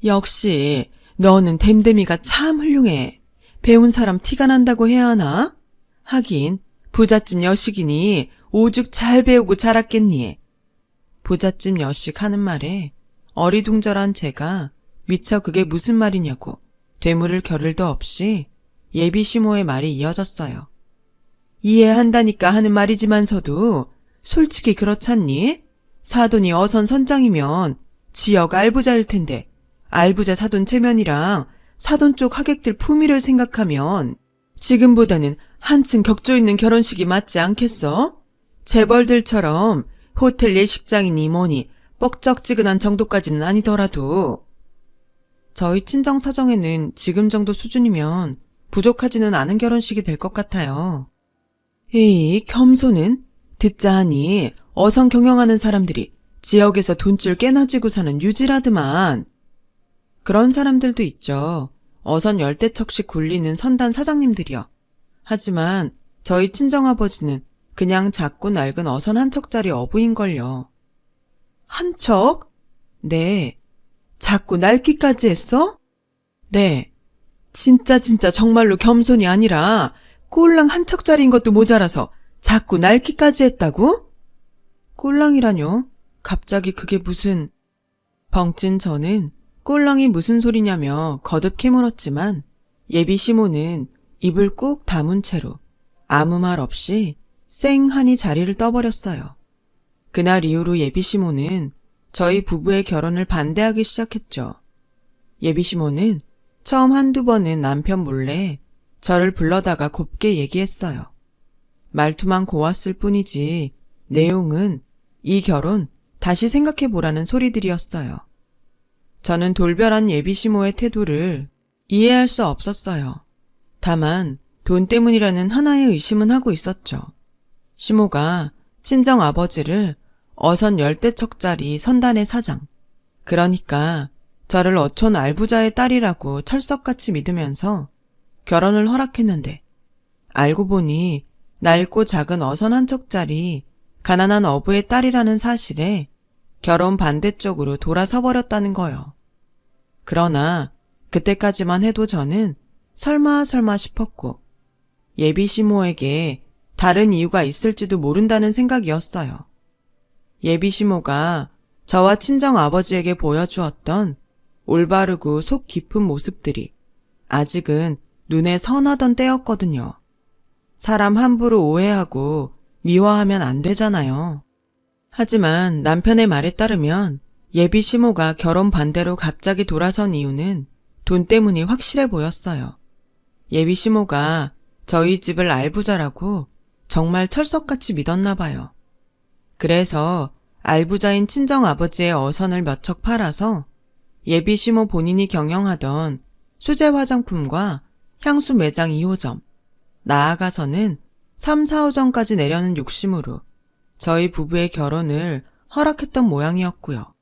역시 너는 댐댐이가 참 훌륭해. 배운 사람 티가 난다고 해야 하나? 하긴 부잣집 여식이니 오죽 잘 배우고 자랐겠니. 부잣집 여식 하는 말에 어리둥절한 제가 미처 그게 무슨 말이냐고 되물을 겨를도 없이 예비 시모의 말이 이어졌어요. 이해한다니까 하는 말이지만서도 솔직히 그렇잖니? 사돈이 어선 선장이면 지역 알부자일 텐데 알부자 사돈 체면이랑 사돈 쪽 하객들 품위를 생각하면 지금보다는 한층 격조 있는 결혼식이 맞지 않겠어? 재벌들처럼 호텔 예식장이니 뭐니 뻑적지근한 정도까지는 아니더라도 저희 친정 사정에는 지금 정도 수준이면 부족하지는 않은 결혼식이 될 것 같아요. 에이, 겸손은? 듣자 하니 어선 경영하는 사람들이 지역에서 돈줄 깨나 지고 사는 유지라드만. 그런 사람들도 있죠. 어선 열대척씩 굴리는 선단 사장님들이요. 하지만 저희 친정아버지는 그냥 작고 낡은 어선 한 척짜리 어부인걸요. 한 척? 네. 작고 낡기까지 했어? 네. 진짜 정말로 겸손이 아니라 꼴랑 한 척짜리인 것도 모자라서 작고 낡기까지 했다고? 꼴랑이라뇨? 갑자기 그게 무슨... 벙찐 저는 꼴랑이 무슨 소리냐며 거듭 캐물었지만 예비 시모는 입을 꾹 다문 채로 아무 말 없이 쌩하니 자리를 떠버렸어요. 그날 이후로 예비 시모는 저희 부부의 결혼을 반대하기 시작했죠. 예비 시모는 처음 한두 번은 남편 몰래 저를 불러다가 곱게 얘기했어요. 말투만 고왔을 뿐이지 내용은 이 결혼 다시 생각해보라는 소리들이었어요. 저는 돌변한 예비 시모의 태도를 이해할 수 없었어요. 다만 돈 때문이라는 하나의 의심은 하고 있었죠. 시모가 친정 아버지를 어선 열대척짜리 선단의 사장, 그러니까 저를 어촌 알부자의 딸이라고 철석같이 믿으면서 결혼을 허락했는데 알고 보니 낡고 작은 어선 한 척짜리 가난한 어부의 딸이라는 사실에 결혼 반대쪽으로 돌아서 버렸다는 거요. 그러나 그때까지만 해도 저는 설마 싶었고 예비 시모에게 다른 이유가 있을지도 모른다는 생각이었어요. 예비 시모가 저와 친정 아버지에게 보여주었던 올바르고 속 깊은 모습들이 아직은 눈에 선하던 때였거든요. 사람 함부로 오해하고 미워하면 안 되잖아요. 하지만 남편의 말에 따르면 예비 시모가 결혼 반대로 갑자기 돌아선 이유는 돈 때문이 확실해 보였어요. 예비 시모가 저희 집을 알부자라고 정말 철석같이 믿었나 봐요. 그래서 알부자인 친정아버지의 어선을 몇 척 팔아서 예비 시모 본인이 경영하던 수제 화장품과 향수 매장 2호점, 나아가서는 3, 4호점까지 내려는 욕심으로 저희 부부의 결혼을 허락했던 모양이었고요.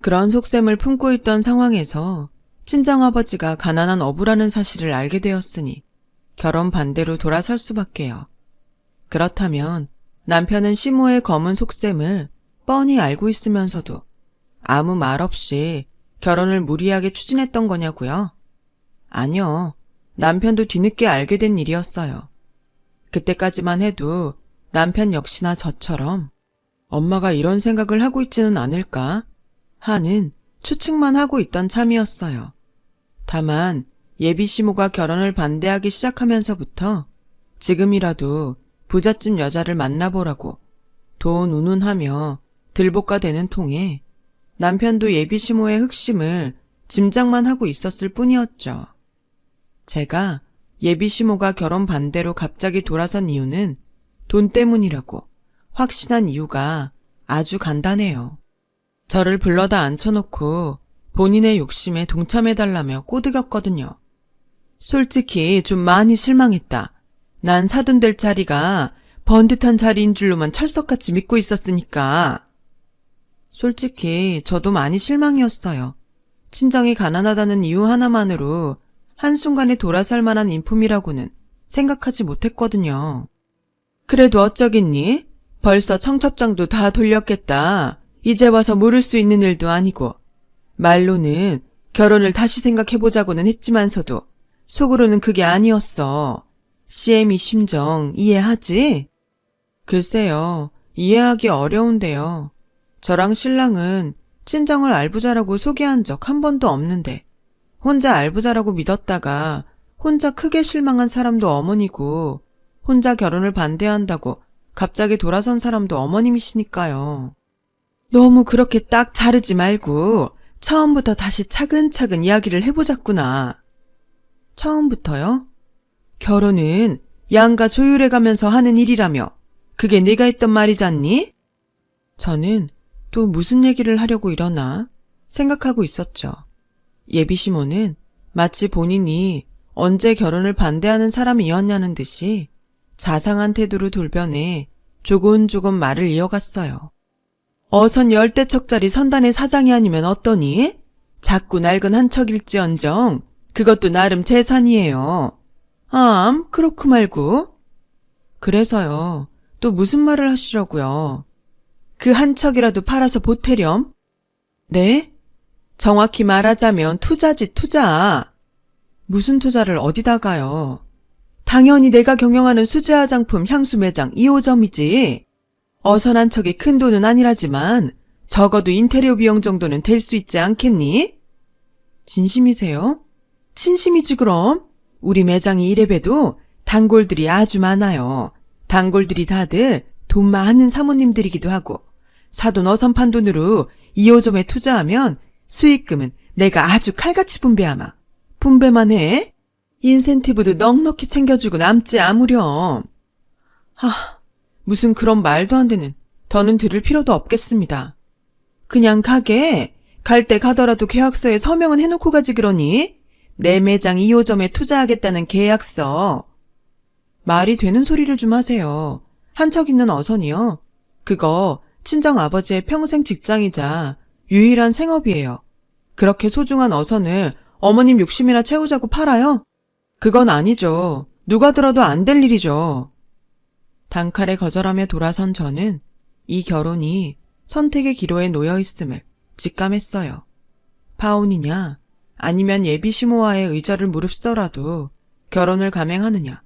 그런 속셈을 품고 있던 상황에서 친정아버지가 가난한 어부라는 사실을 알게 되었으니 결혼 반대로 돌아설 수밖에요. 그렇다면 남편은 시모의 검은 속셈을 뻔히 알고 있으면서도 아무 말 없이 결혼을 무리하게 추진했던 거냐고요? 아니요. 남편도 뒤늦게 알게 된 일이었어요. 그때까지만 해도 남편 역시나 저처럼 엄마가 이런 생각을 하고 있지는 않을까 하는 추측만 하고 있던 참이었어요. 다만 예비 시모가 결혼을 반대하기 시작하면서부터 지금이라도 부잣집 여자를 만나보라고 돈 운운하며 들볶아 대는 통에 남편도 예비 시모의 흑심을 짐작만 하고 있었을 뿐이었죠. 제가 예비 시모가 결혼 반대로 갑자기 돌아선 이유는 돈 때문이라고 확신한 이유가 아주 간단해요. 저를 불러다 앉혀놓고 본인의 욕심에 동참해달라며 꼬드겼거든요. 솔직히 좀 많이 실망했다. 난 사돈될 자리가 번듯한 자리인 줄로만 철석같이 믿고 있었으니까. 솔직히 저도 많이 실망이었어요. 친정이 가난하다는 이유 하나만으로 한순간에 돌아설 만한 인품이라고는 생각하지 못했거든요. 그래도 어쩌겠니? 벌써 청첩장도 다 돌렸겠다. 이제 와서 물을 수 있는 일도 아니고. 말로는 결혼을 다시 생각해보자고는 했지만서도 속으로는 그게 아니었어. CM이 심정 이해하지? 글쎄요, 이해하기 어려운데요. 저랑 신랑은 친정을 알부자라고 소개한 적 한 번도 없는데 혼자 알부자라고 믿었다가 혼자 크게 실망한 사람도 어머니고 혼자 결혼을 반대한다고 갑자기 돌아선 사람도 어머님이시니까요. 너무 그렇게 딱 자르지 말고 처음부터 다시 차근차근 이야기를 해보자꾸나. 처음부터요? 결혼은 양가 조율해가면서 하는 일이라며 그게 네가 했던 말이잖니? 저는 또 무슨 얘기를 하려고 이러나 생각하고 있었죠. 예비 시모는 마치 본인이 언제 결혼을 반대하는 사람이었냐는 듯이 자상한 태도로 돌변해 조곤조곤 말을 이어갔어요. 어선 10대척짜리 선단의 사장이 아니면 어떠니? 작고 낡은 한 척일지언정 그것도 나름 재산이에요. 그렇고 말고. 그래서요. 또 무슨 말을 하시려고요? 그 한 척이라도 팔아서 보태렴? 네? 정확히 말하자면 투자지 투자. 무슨 투자를 어디다가요? 당연히 내가 경영하는 수제 화장품 향수 매장 2호점이지. 어선 한 척이 큰 돈은 아니라지만 적어도 인테리어 비용 정도는 될 수 있지 않겠니? 진심이세요? 진심이지 그럼. 우리 매장이 이래봬도 단골들이 아주 많아요. 단골들이 다들 돈 많은 사모님들이기도 하고 사돈 어선판 돈으로 2호점에 투자하면 수익금은 내가 아주 칼같이 분배하마. 분배만 해? 인센티브도 넉넉히 챙겨주고 남지 아무렴. 무슨 그런 말도 안 되는 더는 들을 필요도 없겠습니다. 그냥 가게 갈 때 가더라도 계약서에 서명은 해놓고 가지 그러니? 내 매장 2호점에 투자하겠다는 계약서. 말이 되는 소리를 좀 하세요. 한 척 있는 어선이요. 그거 친정 아버지의 평생 직장이자 유일한 생업이에요. 그렇게 소중한 어선을 어머님 욕심이나 채우자고 팔아요? 그건 아니죠. 누가 들어도 안 될 일이죠. 단칼에 거절하며 돌아선 저는 이 결혼이 선택의 기로에 놓여 있음을 직감했어요. 파혼이냐 아니면 예비 시모와의 의절을 무릅쓰더라도 결혼을 감행하느냐.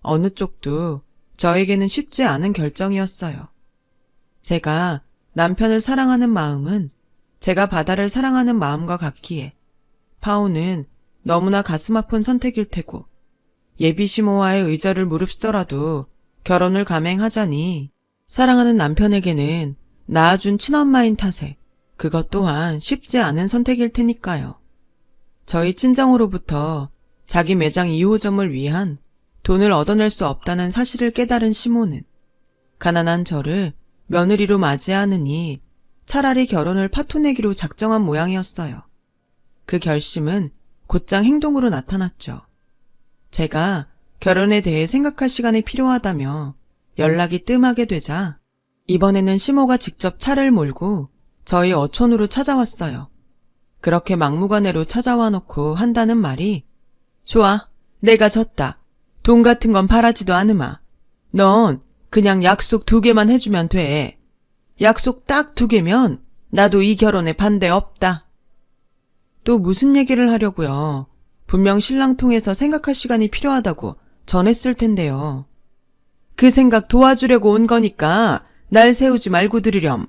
어느 쪽도 저에게는 쉽지 않은 결정이었어요. 제가 남편을 사랑하는 마음은 제가 바다를 사랑하는 마음과 같기에 파혼은 너무나 가슴 아픈 선택일 테고 예비 시모와의 의절을 무릅쓰더라도 결혼을 감행하자니 사랑하는 남편에게는 낳아준 친엄마인 탓에 그것 또한 쉽지 않은 선택일 테니까요. 저희 친정으로부터 자기 매장 2호점을 위한 돈을 얻어낼 수 없다는 사실을 깨달은 시모는 가난한 저를 며느리로 맞이하느니 차라리 결혼을 파토내기로 작정한 모양이었어요. 그 결심은 곧장 행동으로 나타났죠. 제가 결혼에 대해 생각할 시간이 필요하다며 연락이 뜸하게 되자 이번에는 시모가 직접 차를 몰고 저희 어촌으로 찾아왔어요. 그렇게 막무가내로 찾아와 놓고 한다는 말이 좋아, 내가 졌다. 돈 같은 건 바라지도 않으마. 넌 그냥 약속 2개만 해주면 돼. 약속 딱 2개면 나도 이 결혼에 반대 없다. 또 무슨 얘기를 하려고요. 분명 신랑 통해서 생각할 시간이 필요하다고 전했을 텐데요. 그 생각 도와주려고 온 거니까 날 세우지 말고 들으렴.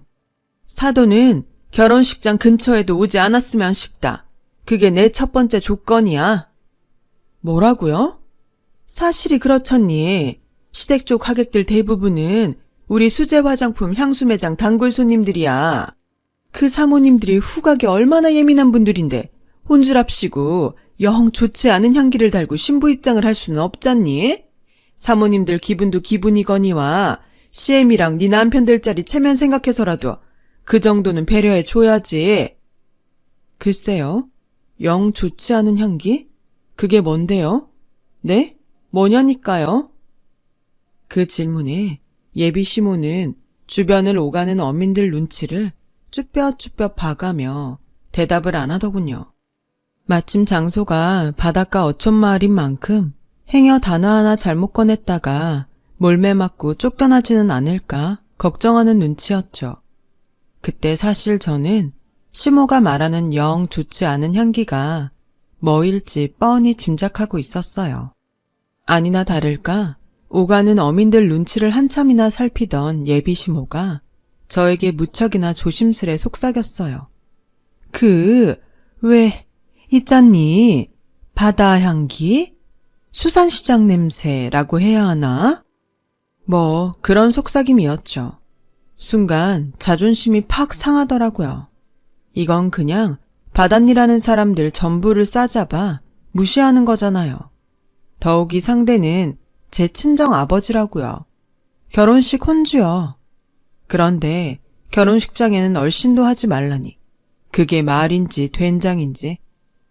사돈은 결혼식장 근처에도 오지 않았으면 싶다. 그게 내 첫 번째 조건이야. 뭐라고요? 사실이 그렇잖니. 시댁 쪽 하객들 대부분은 우리 수제 화장품 향수 매장 단골 손님들이야. 그 사모님들이 후각이 얼마나 예민한 분들인데 혼주랍시고 영 좋지 않은 향기를 달고 신부 입장을 할 수는 없잖니? 사모님들 기분도 기분이거니와 CM이랑 네 남편들 자리 체면 생각해서라도 그 정도는 배려해 줘야지. 글쎄요. 영 좋지 않은 향기? 그게 뭔데요? 네? 뭐냐니까요? 그 질문에 예비 시모는 주변을 오가는 어민들 눈치를 쭈뼛쭈뼛 봐가며 대답을 안 하더군요. 마침 장소가 바닷가 어촌마을인 만큼 행여 단어 하나 잘못 꺼냈다가 몰매 맞고 쫓겨나지는 않을까 걱정하는 눈치였죠. 그때 사실 저는 시모가 말하는 영 좋지 않은 향기가 뭐일지 뻔히 짐작하고 있었어요. 아니나 다를까 오가는 어민들 눈치를 한참이나 살피던 예비 시모가 저에게 무척이나 조심스레 속삭였어요. 왜, 있잖니, 바다 향기? 수산시장 냄새라고 해야 하나? 뭐 그런 속삭임이었죠. 순간 자존심이 팍 상하더라고요. 이건 그냥 바닷일하는 사람들 전부를 싸잡아 무시하는 거잖아요. 더욱이 상대는 제 친정 아버지라고요. 결혼식 혼주요. 그런데 결혼식장에는 얼씬도 하지 말라니. 그게 말인지 된장인지.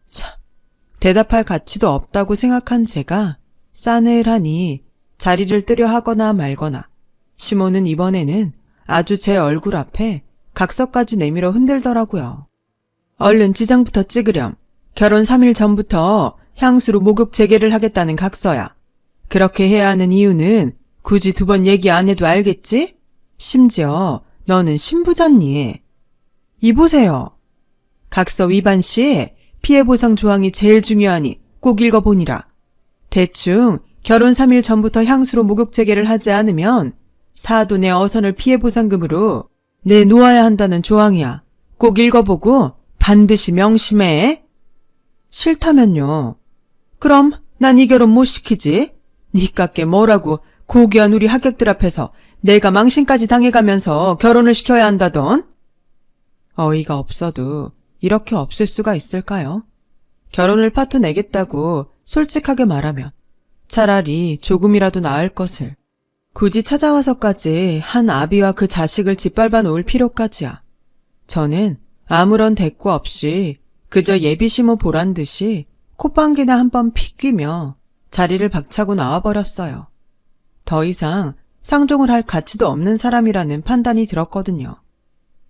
참, 대답할 가치도 없다고 생각한 제가 싸늘하니 자리를 뜨려 하거나 말거나 시모는 이번에는 아주 제 얼굴 앞에 각서까지 내밀어 흔들더라고요. 얼른 지장부터 찍으렴. 결혼 3일 전부터 향수로 목욕 재개를 하겠다는 각서야. 그렇게 해야 하는 이유는 굳이 2번 얘기 안 해도 알겠지? 심지어 너는 신부잖니. 이보세요. 각서 위반 시 피해보상 조항이 제일 중요하니 꼭 읽어보니라. 대충 결혼 3일 전부터 향수로 목욕 재개를 하지 않으면 사돈의 어선을 피해보상금으로 내놓아야 한다는 조항이야. 꼭 읽어보고 반드시 명심해. 싫다면요. 그럼 난 이 결혼 못 시키지. 니깎게 뭐라고 고귀한 우리 하객들 앞에서 내가 망신까지 당해가면서 결혼을 시켜야 한다던? 어이가 없어도 이렇게 없을 수가 있을까요? 결혼을 파토내겠다고 솔직하게 말하면 차라리 조금이라도 나을 것을 굳이 찾아와서까지 한 아비와 그 자식을 짓밟아 놓을 필요까지야. 저는 아무런 대꾸 없이 그저 예비시모 보란 듯이 콧방귀나 한번 픽 뀌며 자리를 박차고 나와버렸어요. 더 이상 상종을 할 가치도 없는 사람이라는 판단이 들었거든요.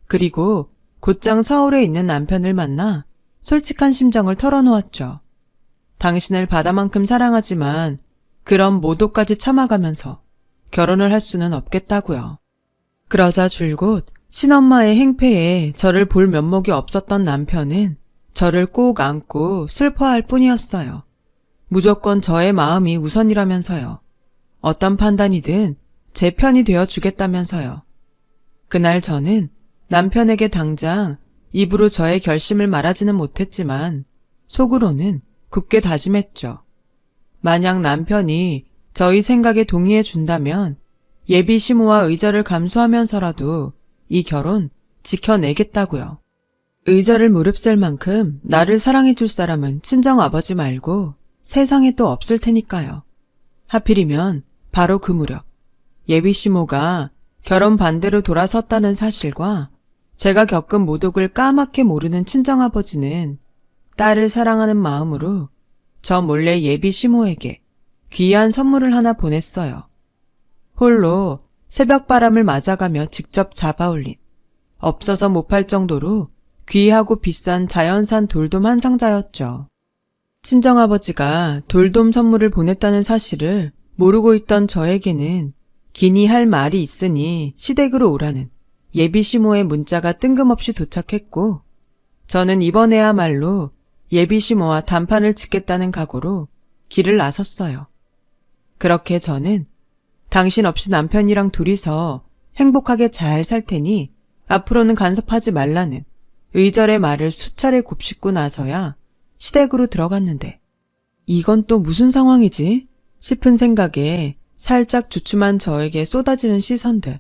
그리고 곧장 서울에 있는 남편을 만나 솔직한 심정을 털어놓았죠. 당신을 바다만큼 사랑하지만 그런 모도까지 참아가면서 결혼을 할 수는 없겠다고요. 그러자 줄곧 친엄마의 행패에 저를 볼 면목이 없었던 남편은 저를 꼭 안고 슬퍼할 뿐이었어요. 무조건 저의 마음이 우선이라면서요. 어떤 판단이든 제 편이 되어 주겠다면서요. 그날 저는 남편에게 당장 입으로 저의 결심을 말하지는 못했지만 속으로는 굳게 다짐했죠. 만약 남편이 저희 생각에 동의해 준다면 예비 시모와 의절을 감수하면서라도 이 결혼 지켜내겠다고요. 의절을 무릅쓸 만큼 나를 사랑해 줄 사람은 친정아버지 말고 세상에 또 없을 테니까요. 하필이면 바로 그 무렵 예비 시모가 결혼 반대로 돌아섰다는 사실과 제가 겪은 모독을 까맣게 모르는 친정아버지는 딸을 사랑하는 마음으로 저 몰래 예비 시모에게 귀한 선물을 하나 보냈어요. 홀로 새벽바람을 맞아가며 직접 잡아올린 없어서 못 팔 정도로 귀하고 비싼 자연산 돌돔 한 상자였죠. 친정아버지가 돌돔 선물을 보냈다는 사실을 모르고 있던 저에게는 기니 할 말이 있으니 시댁으로 오라는 예비 시모의 문자가 뜬금없이 도착했고 저는 이번에야말로 예비 시모와 단판을 짓겠다는 각오로 길을 나섰어요. 그렇게 저는 당신 없이 남편이랑 둘이서 행복하게 잘 살 테니 앞으로는 간섭하지 말라는 의절의 말을 수차례 곱씹고 나서야 시댁으로 들어갔는데 이건 또 무슨 상황이지 싶은 생각에 살짝 주춤한 저에게 쏟아지는 시선들.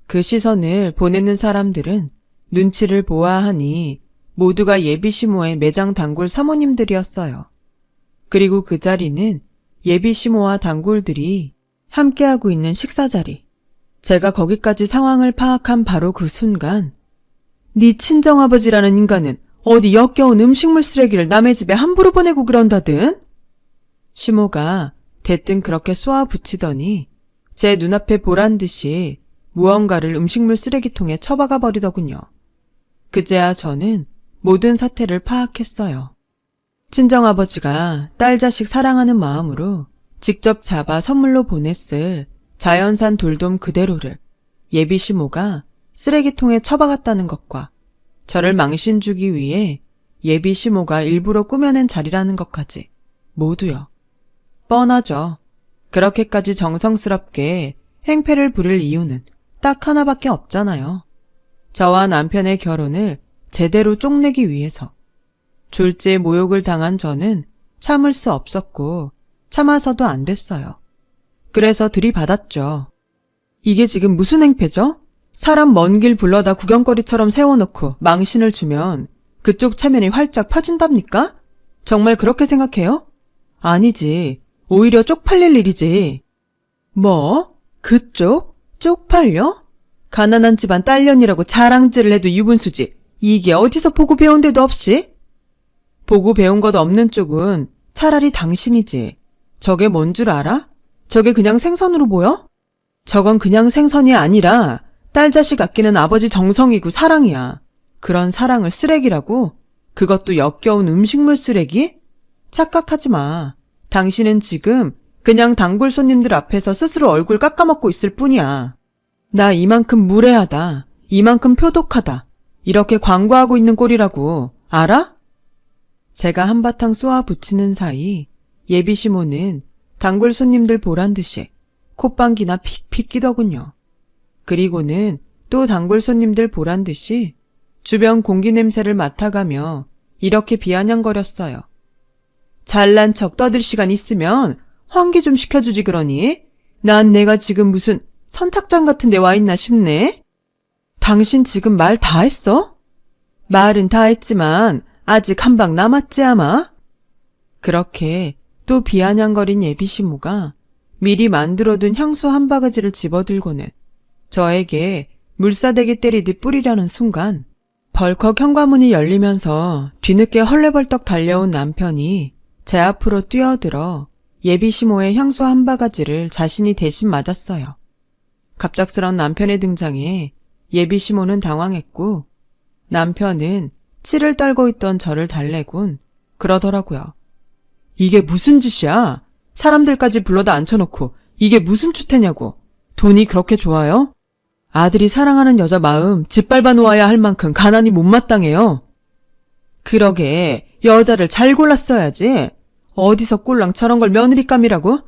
그 시선을 보내는 사람들은 눈치를 보아하니 모두가 예비 시모의 매장 단골 사모님들이었어요. 그리고 그 자리는 예비 시모와 단골들이 함께하고 있는 식사 자리. 제가 거기까지 상황을 파악한 바로 그 순간 네 친정아버지라는 인간은 어디 역겨운 음식물 쓰레기를 남의 집에 함부로 보내고 그런다든? 시모가 대뜸 그렇게 쏘아붙이더니 제 눈앞에 보란듯이 무언가를 음식물 쓰레기통에 처박아 버리더군요. 그제야 저는 모든 사태를 파악했어요. 친정아버지가 딸 자식 사랑하는 마음으로 직접 잡아 선물로 보냈을 자연산 돌돔 그대로를 예비 시모가 쓰레기통에 처박았다는 것과 저를 망신 주기 위해 예비 시모가 일부러 꾸며낸 자리라는 것까지 모두요. 뻔하죠. 그렇게까지 정성스럽게 행패를 부릴 이유는 딱 하나밖에 없잖아요. 저와 남편의 결혼을 제대로 쪽내기 위해서. 졸지에 모욕을 당한 저는 참을 수 없었고 참아서도 안 됐어요. 그래서 들이받았죠. 이게 지금 무슨 행패죠? 사람 먼 길 불러다 구경거리처럼 세워놓고 망신을 주면 그쪽 체면이 활짝 펴진답니까? 정말 그렇게 생각해요? 아니지. 오히려 쪽팔릴 일이지. 뭐? 그쪽? 쪽팔려? 가난한 집안 딸년이라고 자랑질을 해도 유분수지. 이게 어디서 보고 배운 데도 없이? 보고 배운 것 없는 쪽은 차라리 당신이지. 저게 뭔 줄 알아? 저게 그냥 생선으로 보여? 저건 그냥 생선이 아니라 딸 자식 아끼는 아버지 정성이고 사랑이야. 그런 사랑을 쓰레기라고? 그것도 역겨운 음식물 쓰레기? 착각하지 마. 당신은 지금 그냥 단골 손님들 앞에서 스스로 얼굴 깎아먹고 있을 뿐이야. 나 이만큼 무례하다. 이만큼 표독하다. 이렇게 광고하고 있는 꼴이라고. 알아? 제가 한바탕 쏘아붙이는 사이 예비 시모는 단골 손님들 보란듯이 콧방귀나 픽픽 끼더군요. 그리고는 또 단골 손님들 보란듯이 주변 공기 냄새를 맡아가며 이렇게 비아냥거렸어요. 잘난 척 떠들 시간 있으면 환기 좀 시켜주지 그러니? 난 내가 지금 무슨 선착장 같은 데 와 있나 싶네? 당신 지금 말 다 했어? 말은 다 했지만 아직 한 방 남았지 아마? 그렇게 또 비아냥거린 예비시모가 미리 만들어둔 향수 한 바가지를 집어들고는 저에게 물사대기 때리듯 뿌리려는 순간 벌컥 현관문이 열리면서 뒤늦게 헐레벌떡 달려온 남편이 제 앞으로 뛰어들어 예비시모의 향수 한 바가지를 자신이 대신 맞았어요. 갑작스런 남편의 등장에 예비시모는 당황했고 남편은 치를 떨고 있던 저를 달래곤 그러더라고요. 이게 무슨 짓이야? 사람들까지 불러다 앉혀놓고 이게 무슨 추태냐고. 돈이 그렇게 좋아요? 아들이 사랑하는 여자 마음 짓밟아 놓아야 할 만큼 가난이 못마땅해요. 그러게 여자를 잘 골랐어야지. 어디서 꼴랑 저런 걸 며느리감이라고?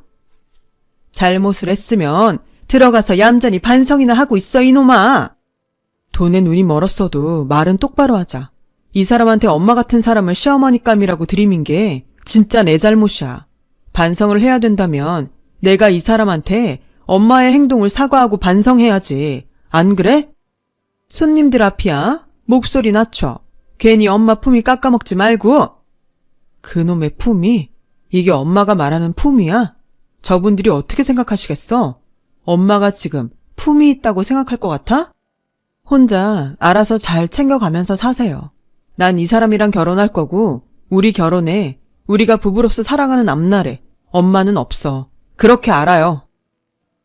잘못을 했으면 들어가서 얌전히 반성이나 하고 있어 이놈아. 돈에 눈이 멀었어도 말은 똑바로 하자. 이 사람한테 엄마 같은 사람을 시어머니감이라고 들이민 게 진짜 내 잘못이야. 반성을 해야 된다면 내가 이 사람한테 엄마의 행동을 사과하고 반성해야지. 안 그래? 손님들 앞이야. 목소리 낮춰. 괜히 엄마 품위 깎아먹지 말고. 그놈의 품위? 이게 엄마가 말하는 품위야? 저분들이 어떻게 생각하시겠어? 엄마가 지금 품위 있다고 생각할 것 같아? 혼자 알아서 잘 챙겨가면서 사세요. 난 이 사람이랑 결혼할 거고 우리 결혼에 우리가 부부로서 살아가는 앞날에 엄마는 없어. 그렇게 알아요.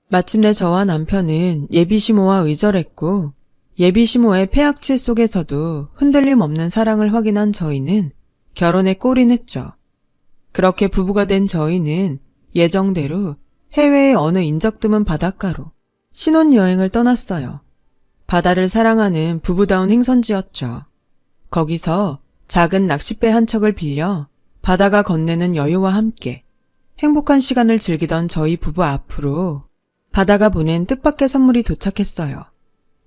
마침내 저와 남편은 예비시모와 의절했고 예비시모의 폐악취 속에서도 흔들림 없는 사랑을 확인한 저희는 결혼에 골인했죠. 그렇게 부부가 된 저희는 예정대로 해외의 어느 인적 드문 바닷가로 신혼여행을 떠났어요. 바다를 사랑하는 부부다운 행선지였죠. 거기서 작은 낚싯배 한 척을 빌려 바다가 건네는 여유와 함께 행복한 시간을 즐기던 저희 부부 앞으로 바다가 보낸 뜻밖의 선물이 도착했어요.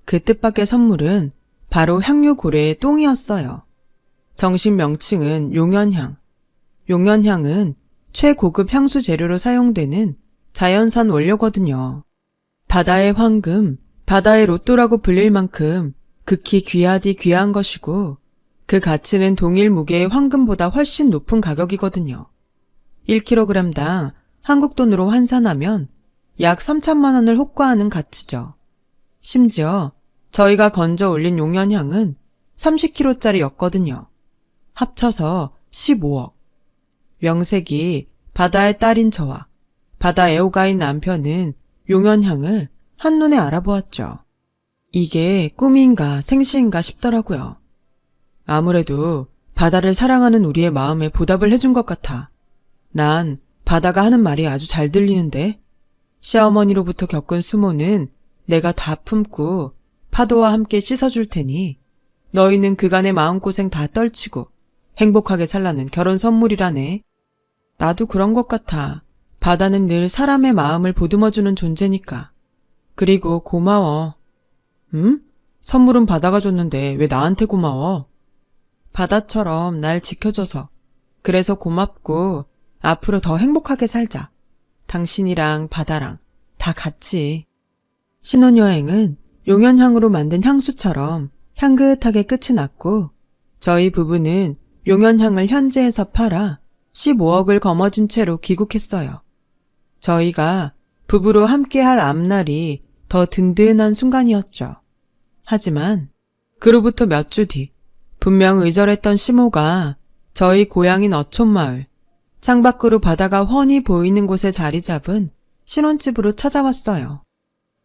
그 뜻밖의 선물은 바로 향유고래의 똥이었어요. 정식 명칭은 용연향. 용연향은 최고급 향수 재료로 사용되는 자연산 원료거든요. 바다의 황금, 바다의 로또라고 불릴 만큼 극히 귀하디 귀한 것이고 그 가치는 동일 무게의 황금보다 훨씬 높은 가격이거든요. 1kg당 한국 돈으로 환산하면 약 3천만 원을 호가하는 가치죠. 심지어 저희가 건져 올린 용연향은 30kg짜리였거든요. 합쳐서 15억. 명색이 바다의 딸인 저와 바다 애호가인 남편은 용연향을 한눈에 알아보았죠. 이게 꿈인가 생시인가 싶더라고요. 아무래도 바다를 사랑하는 우리의 마음에 보답을 해준 것 같아. 난 바다가 하는 말이 아주 잘 들리는데 시어머니로부터 겪은 수모는 내가 다 품고 파도와 함께 씻어줄 테니 너희는 그간의 마음고생 다 떨치고 행복하게 살라는 결혼 선물이라네. 나도 그런 것 같아. 바다는 늘 사람의 마음을 보듬어주는 존재니까. 그리고 고마워. 응? 선물은 바다가 줬는데 왜 나한테 고마워? 바다처럼 날 지켜줘서. 그래서 고맙고 앞으로 더 행복하게 살자. 당신이랑 바다랑 다 같이. 신혼여행은 용연향으로 만든 향수처럼 향긋하게 끝이 났고 저희 부부는 용연향을 현지에서 팔아 15억을 거머쥔 채로 귀국했어요. 저희가 부부로 함께할 앞날이 더 든든한 순간이었죠. 하지만 그로부터 몇 주 뒤 분명 의절했던 시모가 저희 고향인 어촌마을 창밖으로 바다가 훤히 보이는 곳에 자리 잡은 신혼집으로 찾아왔어요.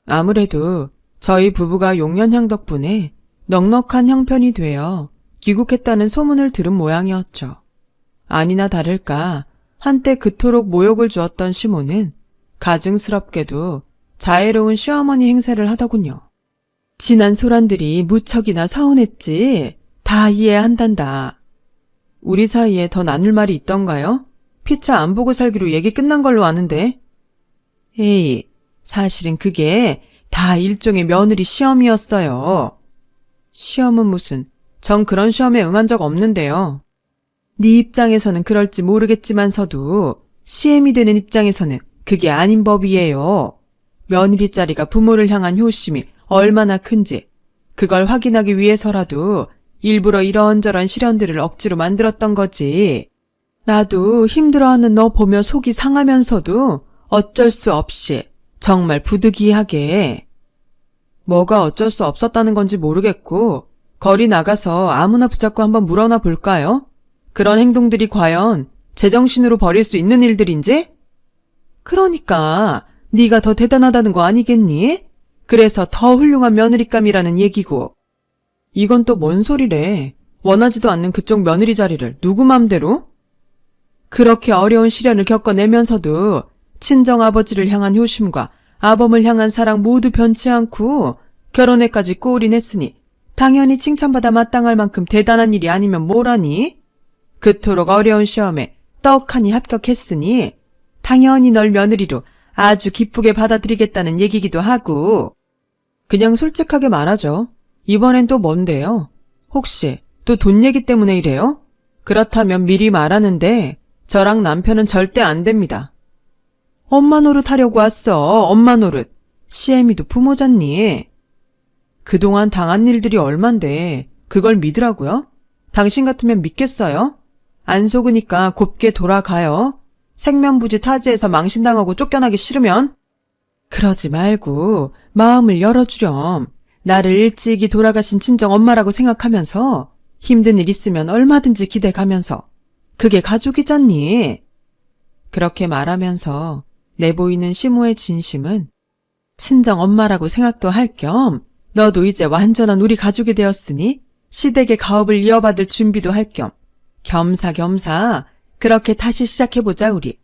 아무래도 저희 부부가 용연향 덕분에 넉넉한 형편이 되어 귀국했다는 소문을 들은 모양이었죠. 아니나 다를까 한때 그토록 모욕을 주었던 시모는 가증스럽게도 자애로운 시어머니 행세를 하더군요. 지난 소란들이 무척이나 서운했지. 다 이해한단다. 우리 사이에 더 나눌 말이 있던가요? 피차 안 보고 살기로 얘기 끝난 걸로 아는데. 에이, 사실은 그게 다 일종의 며느리 시험이었어요. 시험은 무슨, 전 그런 시험에 응한 적 없는데요. 네 입장에서는 그럴지 모르겠지만서도 시엠이 되는 입장에서는 그게 아닌 법이에요. 며느리 자리가 부모를 향한 효심이 얼마나 큰지 그걸 확인하기 위해서라도 일부러 이런저런 시련들을 억지로 만들었던 거지. 나도 힘들어하는 너 보며 속이 상하면서도 어쩔 수 없이 정말 부득이하게. 뭐가 어쩔 수 없었다는 건지 모르겠고 거리 나가서 아무나 붙잡고 한번 물어나 볼까요? 그런 행동들이 과연 제정신으로 벌일 수 있는 일들인지? 그러니까 네가 더 대단하다는 거 아니겠니? 그래서 더 훌륭한 며느리감이라는 얘기고. 이건 또 뭔 소리래. 원하지도 않는 그쪽 며느리 자리를 누구 맘대로? 그렇게 어려운 시련을 겪어내면서도 친정아버지를 향한 효심과 아범을 향한 사랑 모두 변치 않고 결혼에까지 꼬울이냈으니 당연히 칭찬받아 마땅할 만큼 대단한 일이 아니면 뭐라니? 그토록 어려운 시험에 떡하니 합격했으니 당연히 널 며느리로 아주 기쁘게 받아들이겠다는 얘기기도 하고. 그냥 솔직하게 말하죠. 이번엔 또 뭔데요? 혹시 또 돈 얘기 때문에 이래요? 그렇다면 미리 말하는데 저랑 남편은 절대 안 됩니다. 엄마 노릇 하려고 왔어. 엄마 노릇. 시애미도 부모잖니. 그동안 당한 일들이 얼만데 그걸 믿으라고요? 당신 같으면 믿겠어요? 안 속으니까 곱게 돌아가요. 생면부지 타지에서 망신당하고 쫓겨나기 싫으면? 그러지 말고 마음을 열어주렴. 나를 일찍이 돌아가신 친정 엄마라고 생각하면서 힘든 일 있으면 얼마든지 기대가면서. 그게 가족이잖니. 그렇게 말하면서 내보이는 시모의 진심은 친정 엄마라고 생각도 할 겸 너도 이제 완전한 우리 가족이 되었으니 시댁의 가업을 이어받을 준비도 할 겸 겸사겸사 그렇게 다시 시작해보자 우리.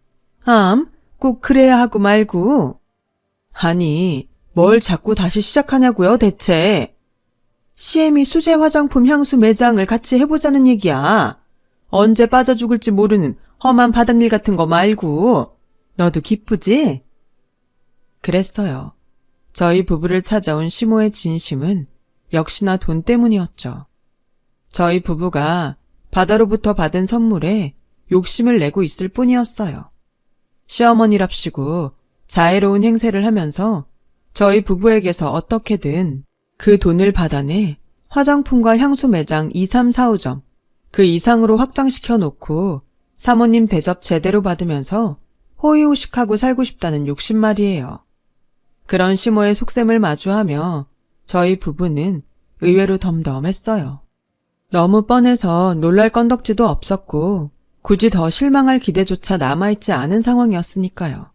꼭 그래야 하고 말고. 아니, 뭘 자꾸 다시 시작하냐고요 대체. 시애미 수제 화장품 향수 매장을 같이 해보자는 얘기야. 언제 빠져 죽을지 모르는 험한 바닷일 같은 거 말고. 너도 기쁘지? 그랬어요. 저희 부부를 찾아온 시모의 진심은 역시나 돈 때문이었죠. 저희 부부가 바다로부터 받은 선물에 욕심을 내고 있을 뿐이었어요. 시어머니랍시고 자애로운 행세를 하면서 저희 부부에게서 어떻게든 그 돈을 받아내 화장품과 향수 매장 2, 3, 4, 5점 그 이상으로 확장시켜 놓고 사모님 대접 제대로 받으면서 호의호식하고 살고 싶다는 욕심 말이에요. 그런 시모의 속셈을 마주하며 저희 부부는 의외로 덤덤했어요. 너무 뻔해서 놀랄 건덕지도 없었고 굳이 더 실망할 기대조차 남아있지 않은 상황이었으니까요.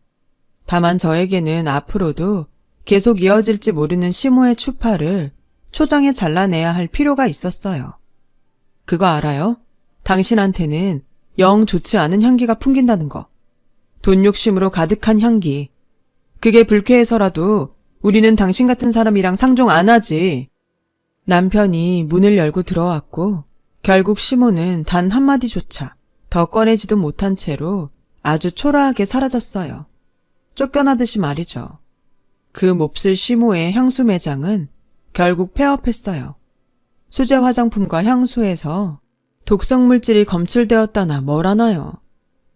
다만 저에게는 앞으로도 계속 이어질지 모르는 시모의 추파를 초장에 잘라내야 할 필요가 있었어요. 그거 알아요? 당신한테는 영 좋지 않은 향기가 풍긴다는 거. 돈 욕심으로 가득한 향기. 그게 불쾌해서라도 우리는 당신 같은 사람이랑 상종 안 하지. 남편이 문을 열고 들어왔고 결국 시모는 단 한마디조차 더 꺼내지도 못한 채로 아주 초라하게 사라졌어요. 쫓겨나듯이 말이죠. 그 몹쓸 시모의 향수 매장은 결국 폐업했어요. 수제 화장품과 향수에서 독성 물질이 검출되었다나 뭘 하나요.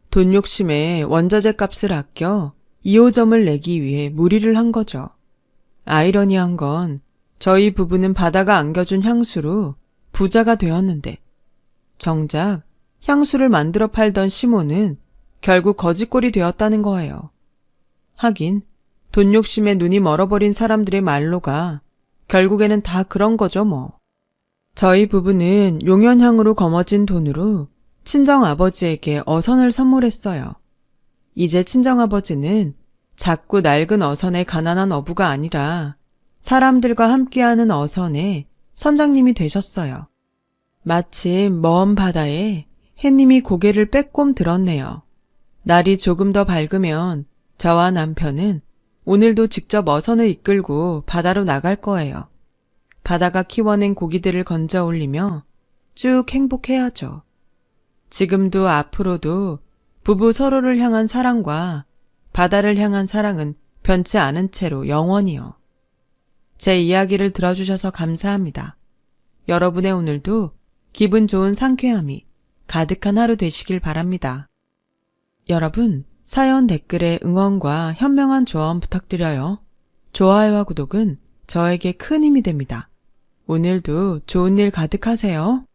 돈 욕심에 원자재 값을 아껴 2호점을 내기 위해 무리를 한 거죠. 아이러니한 건 저희 부부는 바다가 안겨준 향수로 부자가 되었는데 정작 향수를 만들어 팔던 시모는 결국 거지꼴이 되었다는 거예요. 하긴 돈 욕심에 눈이 멀어버린 사람들의 말로가 결국에는 다 그런 거죠 뭐. 저희 부부는 용연향으로 거머쥔 돈으로 친정아버지에게 어선을 선물했어요. 이제 친정아버지는 작고 낡은 어선의 가난한 어부가 아니라 사람들과 함께하는 어선의 선장님이 되셨어요. 마침 먼 바다에 해님이 고개를 빼꼼 들었네요. 날이 조금 더 밝으면 저와 남편은 오늘도 직접 어선을 이끌고 바다로 나갈 거예요. 바다가 키워낸 고기들을 건져 올리며 쭉 행복해야죠. 지금도 앞으로도 부부 서로를 향한 사랑과 바다를 향한 사랑은 변치 않은 채로 영원히요. 제 이야기를 들어주셔서 감사합니다. 여러분의 오늘도 기분 좋은 상쾌함이 가득한 하루 되시길 바랍니다. 여러분, 사연 댓글에 응원과 현명한 조언 부탁드려요. 좋아요와 구독은 저에게 큰 힘이 됩니다. 오늘도 좋은 일 가득하세요.